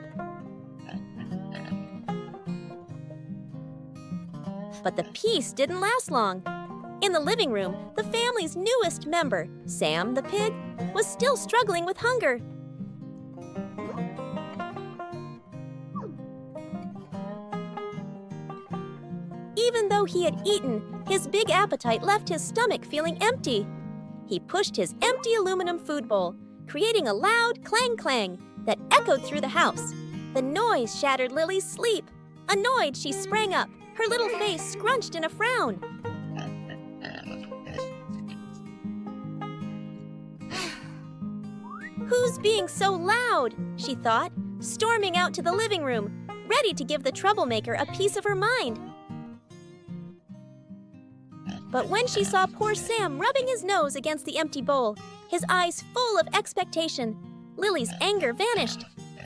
But the peace didn't last long. In the living room, the family's newest member, Sam the pig, was still struggling with hunger. Even though he had eaten, his big appetite left his stomach feeling empty. He pushed his empty aluminum food bowl, creating a loud clang-clang that echoed through the house. The noise shattered Lily's sleep. Annoyed, she sprang up, her little face scrunched in a frown. Who's being so loud? She thought, storming out to the living room, ready to give the troublemaker a piece of her mind. But when she saw poor Sam rubbing his nose against the empty bowl, his eyes full of expectation, Lily's anger vanished.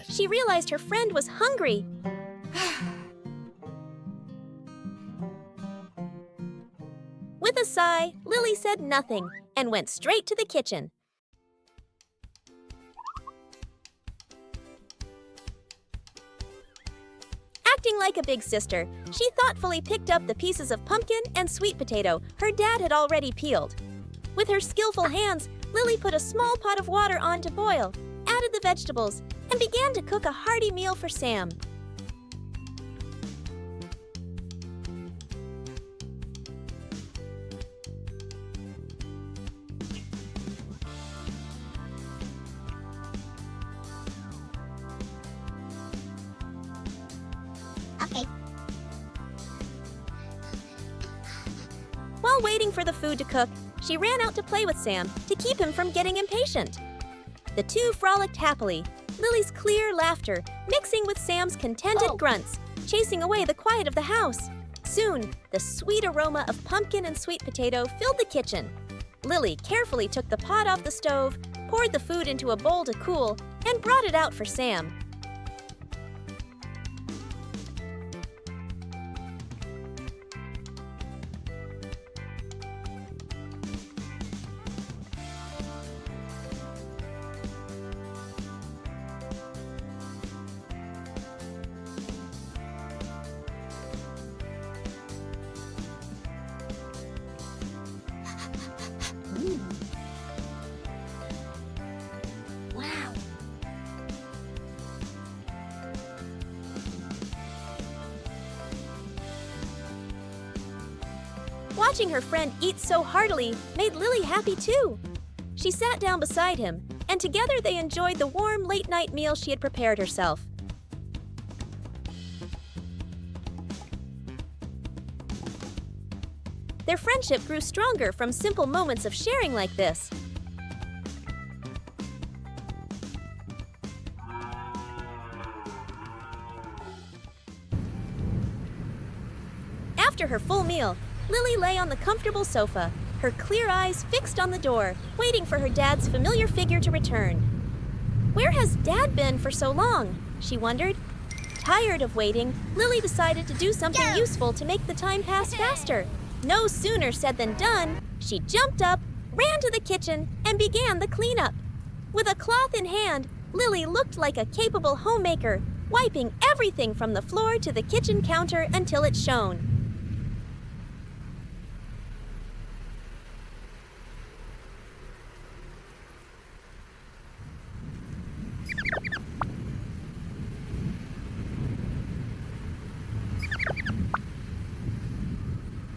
She realized her friend was hungry. With a sigh, Lily said nothing and went straight to the kitchen. Acting like a big sister, she thoughtfully picked up the pieces of pumpkin and sweet potato her dad had already peeled. With her skillful hands, Lily put a small pot of water on to boil, added the vegetables, and began to cook a hearty meal for Sam. Okay. While waiting for the food to cook, she ran out to play with Sam to keep him from getting impatient. The two frolicked happily, Lily's clear laughter mixing with Sam's contented grunts, chasing away the quiet of the house. Soon, the sweet aroma of pumpkin and sweet potato filled the kitchen. Lily carefully took the pot off the stove, poured the food into a bowl to cool, and brought it out for Sam. Wow. Watching her friend eat so heartily made Lily happy too. She sat down beside him, and together they enjoyed the warm late-night meal she had prepared herself. Their friendship grew stronger from simple moments of sharing like this. After her full meal, Lily lay on the comfortable sofa, her clear eyes fixed on the door, waiting for her dad's familiar figure to return. Where has Dad been for so long? She wondered. Tired of waiting, Lily decided to do something useful to make the time pass faster. No sooner said than done, she jumped up, ran to the kitchen, and began the cleanup. With a cloth in hand, Lily looked like a capable homemaker, wiping everything from the floor to the kitchen counter until it shone.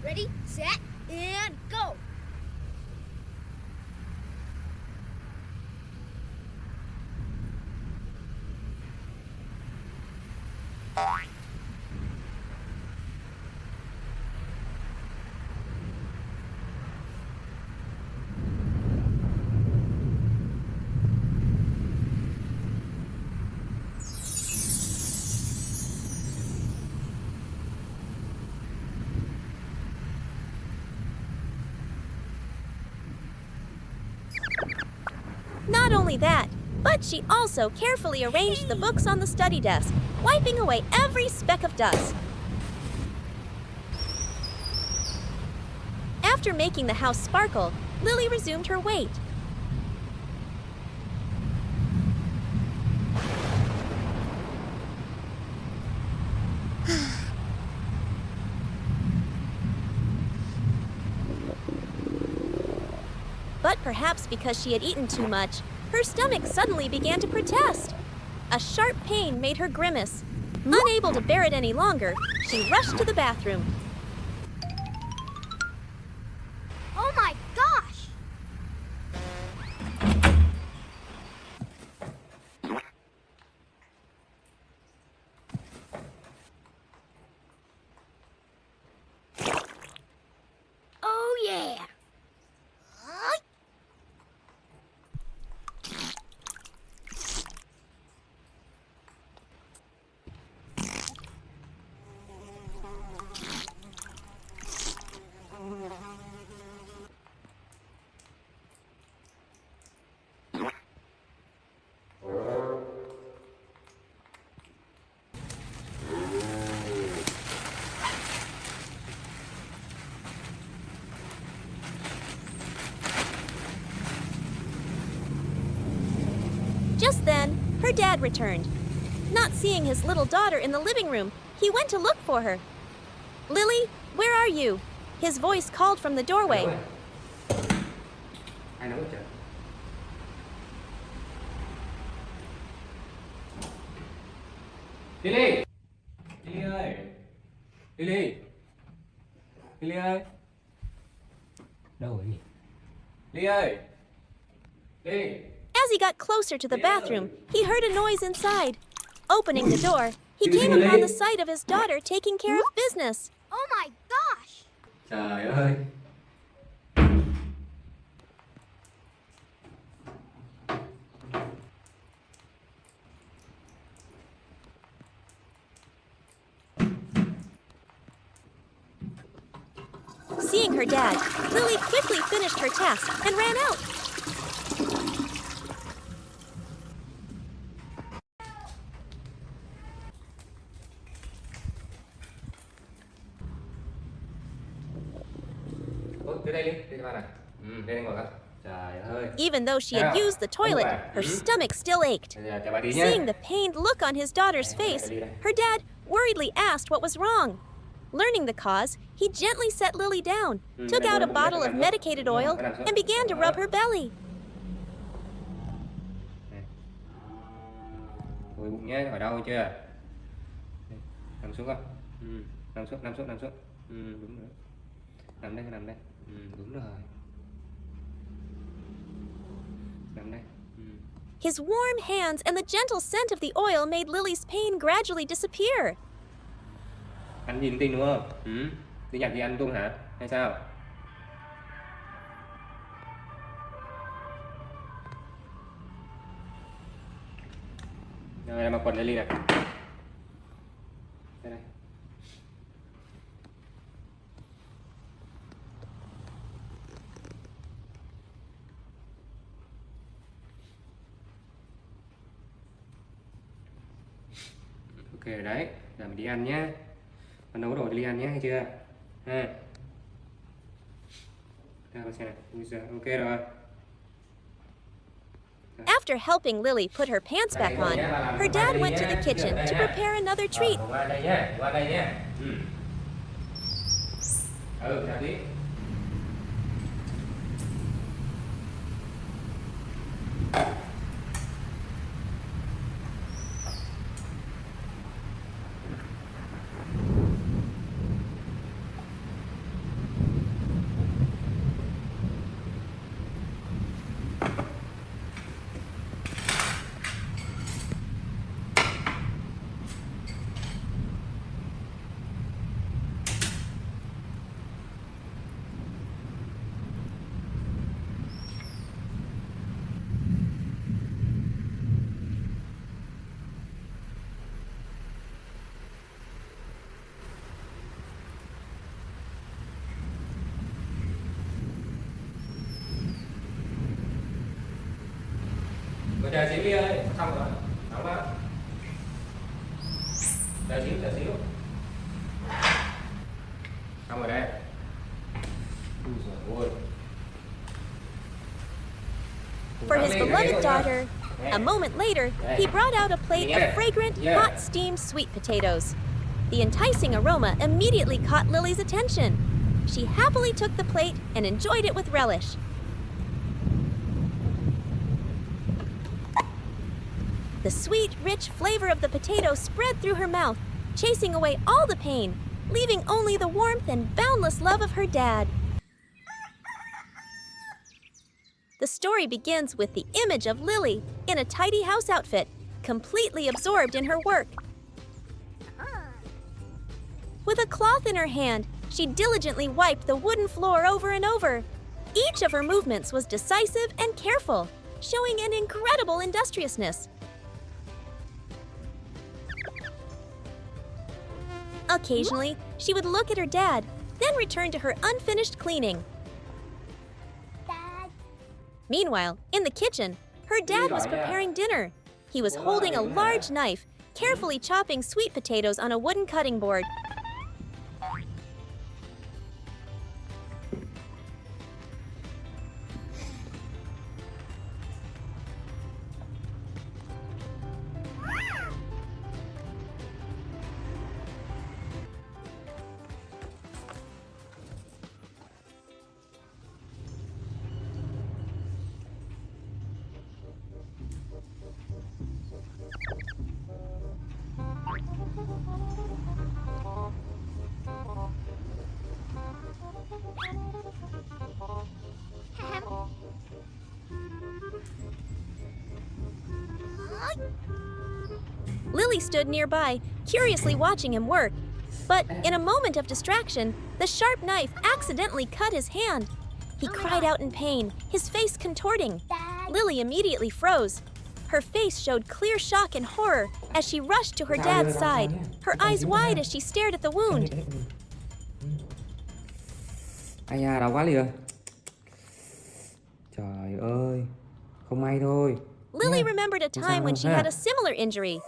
Ready, set, and go. only that, but she also carefully arranged the books on the study desk, wiping away every speck of dust. After making the house sparkle, Lily resumed her wait. But perhaps because she had eaten too much, her stomach suddenly began to protest. A sharp pain made her grimace. Unable to bear it any longer, she rushed to the bathroom. Oh my gosh! Oh yeah! Just then, her dad returned. Not seeing his little daughter in the living room, he went to look for her. "Lily, where are you?" His voice called from the doorway. Ai nấu trời? Lily! Lily ơi! Lily! Lily ơi! Đâu rồi nhỉ? Lily ơi! Lily! As he got closer to the bathroom, he heard a noise inside. Opening the door, he came upon the sight of his daughter taking care of business. Oh my gosh! Trời ơi! Seeing her dad, Lily quickly finished her task and ran out. Ủa, tới đây đi cho ba này. Đây ngồi con. Trời ơi. Even though she had used the toilet, her stomach still ached. Bây giờ chào bà đi nhé. Seeing the pained look on his daughter's face, her dad worriedly asked what was wrong. Learning the cause, he gently set Lily down, took out a bottle of medicated oil, and began to rub her belly. Ôi bụng nhé, ở đâu chưa? Nằm xuống con. Nằm xuống, nằm xuống, nằm xuống. Đúng rồi. Nằm đây, nằm đây. Đúng rồi. Nằm đây. His warm hands and the gentle scent of the oil made Lily's pain gradually disappear. Ăn gì linh tinh đúng không? Đi nhặt gì ăn tung hả? Hay sao? Rồi mặc quần đây Ly này. Đây đây. Ok rồi đấy, giờ mình đi ăn nhé. Con nấu đồ cho Ly ăn nhé, nghe chưa? Ha. Ra con xem này, ui giời, ok rồi. After helping Lily put her pants back on, her dad went to the kitchen to prepare another treat. Qua đây nhé, qua đây nhé. Chào tí. chờ xíu đi ơi, xong rồi, xong đó. Chờ xíu. Xong rồi đây. Ui giời ơi. For his beloved daughter, a moment later, he brought out a plate of fragrant, hot steamed sweet potatoes. The enticing aroma immediately caught Lily's attention. She happily took the plate and enjoyed it with relish. The sweet, rich flavor of the potato spread through her mouth, chasing away all the pain, leaving only the warmth and boundless love of her dad. The story begins with the image of Lily in a tidy house outfit, completely absorbed in her work. With a cloth in her hand, she diligently wiped the wooden floor over and over. Each of her movements was decisive and careful, showing an incredible industriousness. Occasionally, she would look at her dad, then return to her unfinished cleaning. Dad. Meanwhile, in the kitchen, her dad was preparing dinner. He was holding a large knife, carefully chopping sweet potatoes on a wooden cutting board. Lily stood nearby, curiously watching him work. But in a moment of distraction, the sharp knife accidentally cut his hand. He cried out in pain, his face contorting. Dad. Lily immediately froze. Her face showed clear shock and horror as she rushed to her dad's side, her eyes wide as she stared at the wound. Ai da, đau quá liền. Trời ơi, không may thôi. Lily remembered a time when she had a similar injury.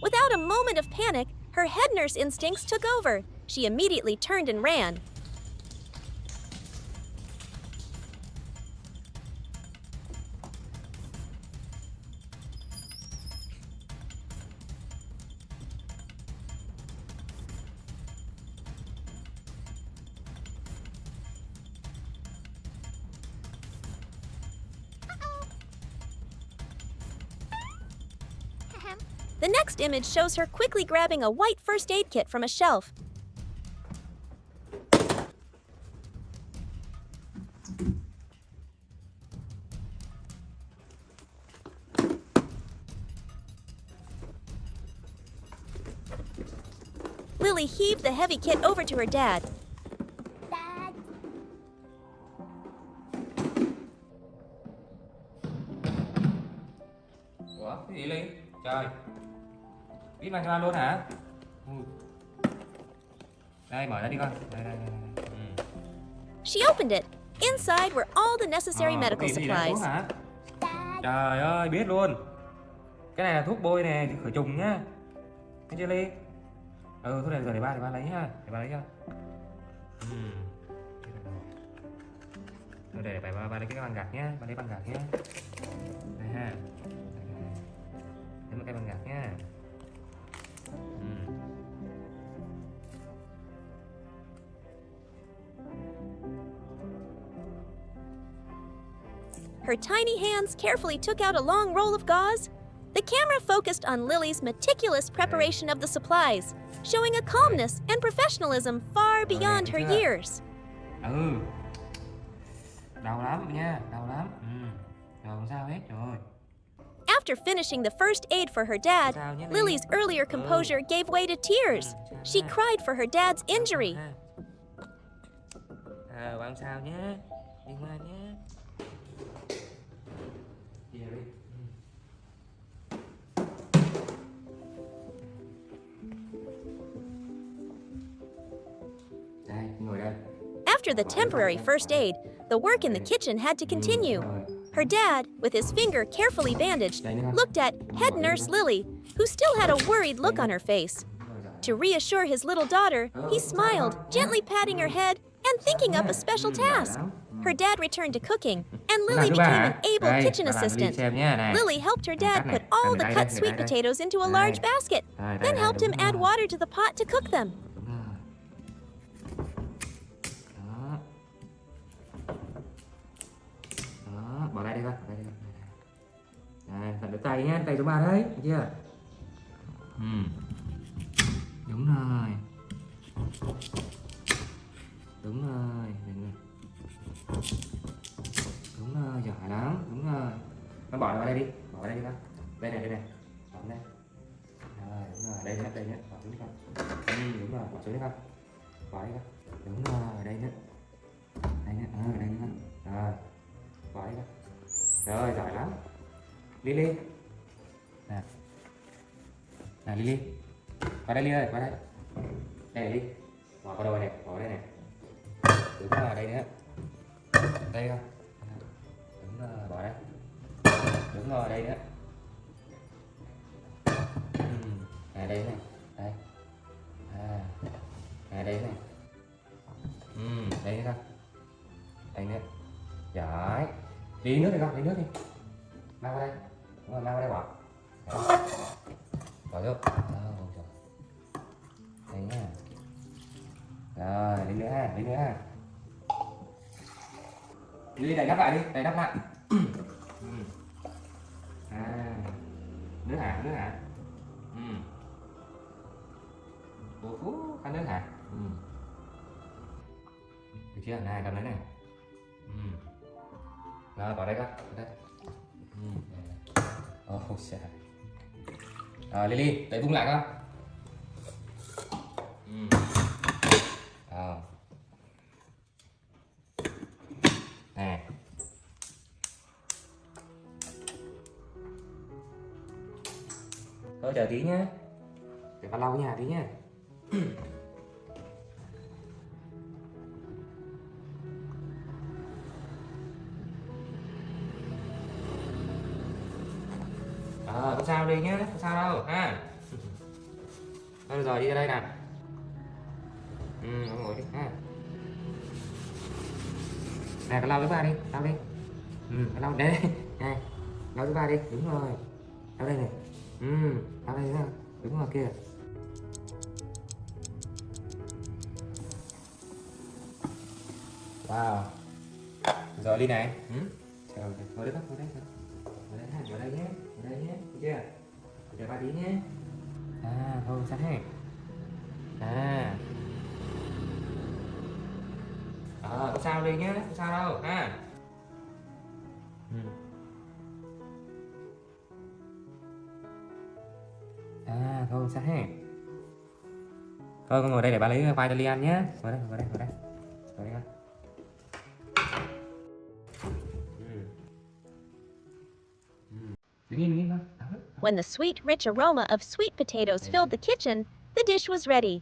Without a moment of panic, her head nurse instincts took over. She immediately turned and ran. The next image shows her quickly grabbing a white first aid kit from a shelf. Lily heaved the heavy kit over to her dad. Dad. Ủa, cái gì Ly? Trời, biết mang cho anh luôn hả? Ui. Đây, mở ra đi con. Đây. She opened it. Inside were all the necessary medical Có gì đây, thuốc supplies. hả? Dad. Trời ơi, biết luôn. Cái này là thuốc bôi nè, khử trùng nhá. Thấy chưa Ly? Thuốc này rồi để ba lấy nhá. Để ba lấy cho. Rồi để ba lấy cái băng gạc nhá. Ba lấy băng gạc nhá. Đây ha. Lấy một cái băng gạc nhá. Her tiny hands carefully took out a long roll of gauze. The camera focused on Lily's meticulous preparation of the supplies, showing a calmness and professionalism far beyond her years. Đau lắm nha, đau lắm. Rồi không sao hết rồi. After finishing the first aid for her dad, Lily's earlier composure gave way to tears. She cried for her dad's injury. Bạn sao nhé, đi ngoan nhé. After the temporary first aid, the work in the kitchen had to continue. Her dad, with his finger carefully bandaged, looked at head nurse Lily, who still had a worried look on her face. To reassure his little daughter, he smiled, gently patting her head and thinking up a special task. Her dad returned to cooking, and Lily became an able kitchen assistant. Lily helped her dad put all the cut sweet potatoes into a large basket, then helped him add water to the pot to cook them. Đó, bỏ tay đi con, bỏ tay đi con. Đây, thật được tay nhé, tay số 3 đấy, thấy chưa? Đúng rồi. Đúng rồi, đúng rồi, giỏi lắm, đúng rồi. Con bỏ vào đây đi, bỏ vào đây đi con. Đây này, bỏ đây. Rồi, đúng rồi, đây nhé, bỏ xuống đi con. Đúng rồi, bỏ xuống đi con. Bỏ đi con. Đúng rồi, đây nữa. Đây nữa, đây nữa. Rồi, bỏ đi con. Rồi, giỏi lắm. Lily. Nè, Lily. Qua đây Lily ơi, qua đây. Đây Lily. Bỏ vào đầu này, bỏ vào đây này. Đúng rồi, đây nữa. Đây không? Đúng rồi, bỏ đây. Đúng rồi, đây nữa. Đây này. Đây. Đây này. Đây nữa con. Đây nữa. Giỏi. Đi nước đi con, đi nước đi. Mang qua đây. Đúng rồi, mang qua đây bỏ. Bỏ vô. Đây nha. Rồi, đi nữa ha, đi nữa ha. Đi đậy đắp lại đi, đậy đắp lại. Nước hả? Phú, ăn nước hả? Được chưa? Này, cầm lấy này. Rồi, bỏ đây con, bỏ đây. Trời. Rồi, Lily, đậy vung lại con. Nè. Thôi chờ tí nhé. Để con lau cái nhà tí nhé. Không sao đi nhé, không sao đâu ha. Thôi rồi đi ra đây nè. Ngồi đi ha. Nè, con lau thứ ba đi, lau đi. Con lau đây, này, lau thứ ba đi, đúng rồi. Lau đây này. Lau đây nữa, đúng rồi kia. Wow. Rồi đi này. Trời ơi, ngồi đây bác, ngồi đây. Ngồi đây ha, ngồi đây nhé, ngồi đây nhé, được chưa? Chờ ba tí nhé. Thôi sẵn ha. Không sao đi nhé, không sao đâu ha. Thôi sao ha. Thôi con ngồi đây để ba lấy khoai tây ăn nhé. Ngồi đây. Ngồi đây con. Đứng yên con. When the sweet, rich aroma of sweet potatoes filled the kitchen, the dish was ready.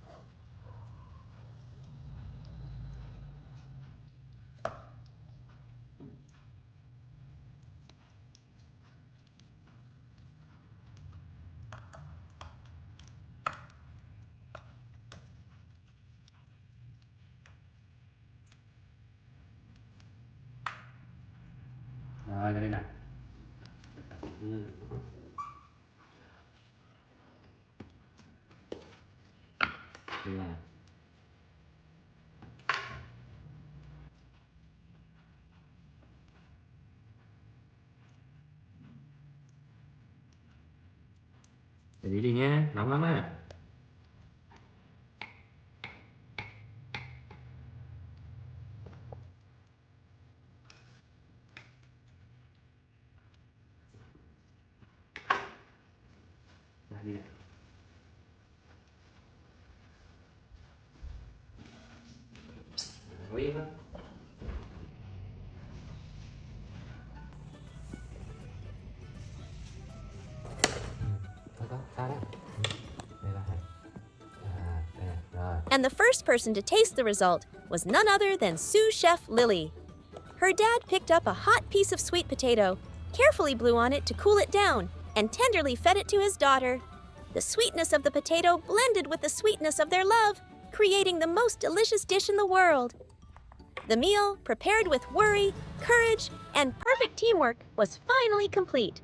Rồi, ra đây nè. Đây nè. Để đi nhé, nóng lắm á. Đi này. Ngồi yên đó. Thôi sao đấy. Đây là đây. Rồi. And the first person to taste the result was none other than sous chef Lily. Her dad picked up a hot piece of sweet potato, carefully blew on it to cool it down, and tenderly fed it to his daughter. The sweetness of the potato blended with the sweetness of their love, creating the most delicious dish in the world. The meal, prepared with worry, courage, and perfect teamwork, was finally complete.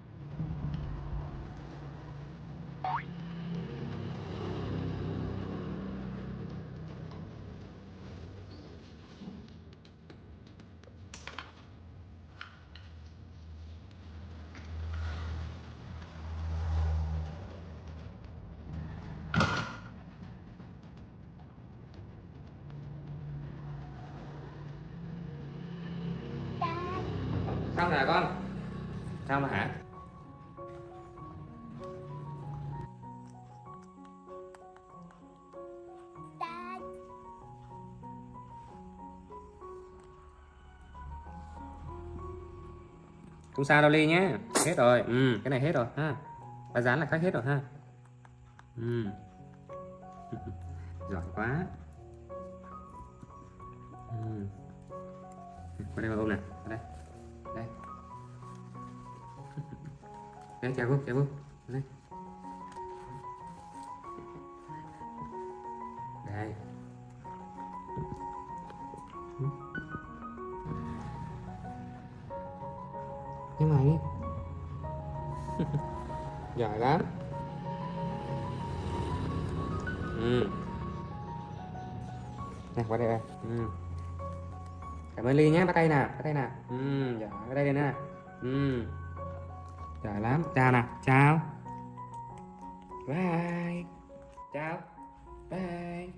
Sao nè con? Sao mà hả? Dad. Không sao đâu Ly nhé. Hết rồi. Cái này hết rồi ha. Bà dán là khách hết rồi ha. Giỏi quá. Qua đây bà ôm nè. Qua đây. Đây. Đây, chào Phúc. Đây. Đây. Cái mày. Giỏi lắm. Nè, qua đây đây. Cảm ơn Ly nhé, bắt tay nào. Giỏi, ở đây đây nè. Giỏi lắm. Chào nào, chào. Bye. Chào. Bye.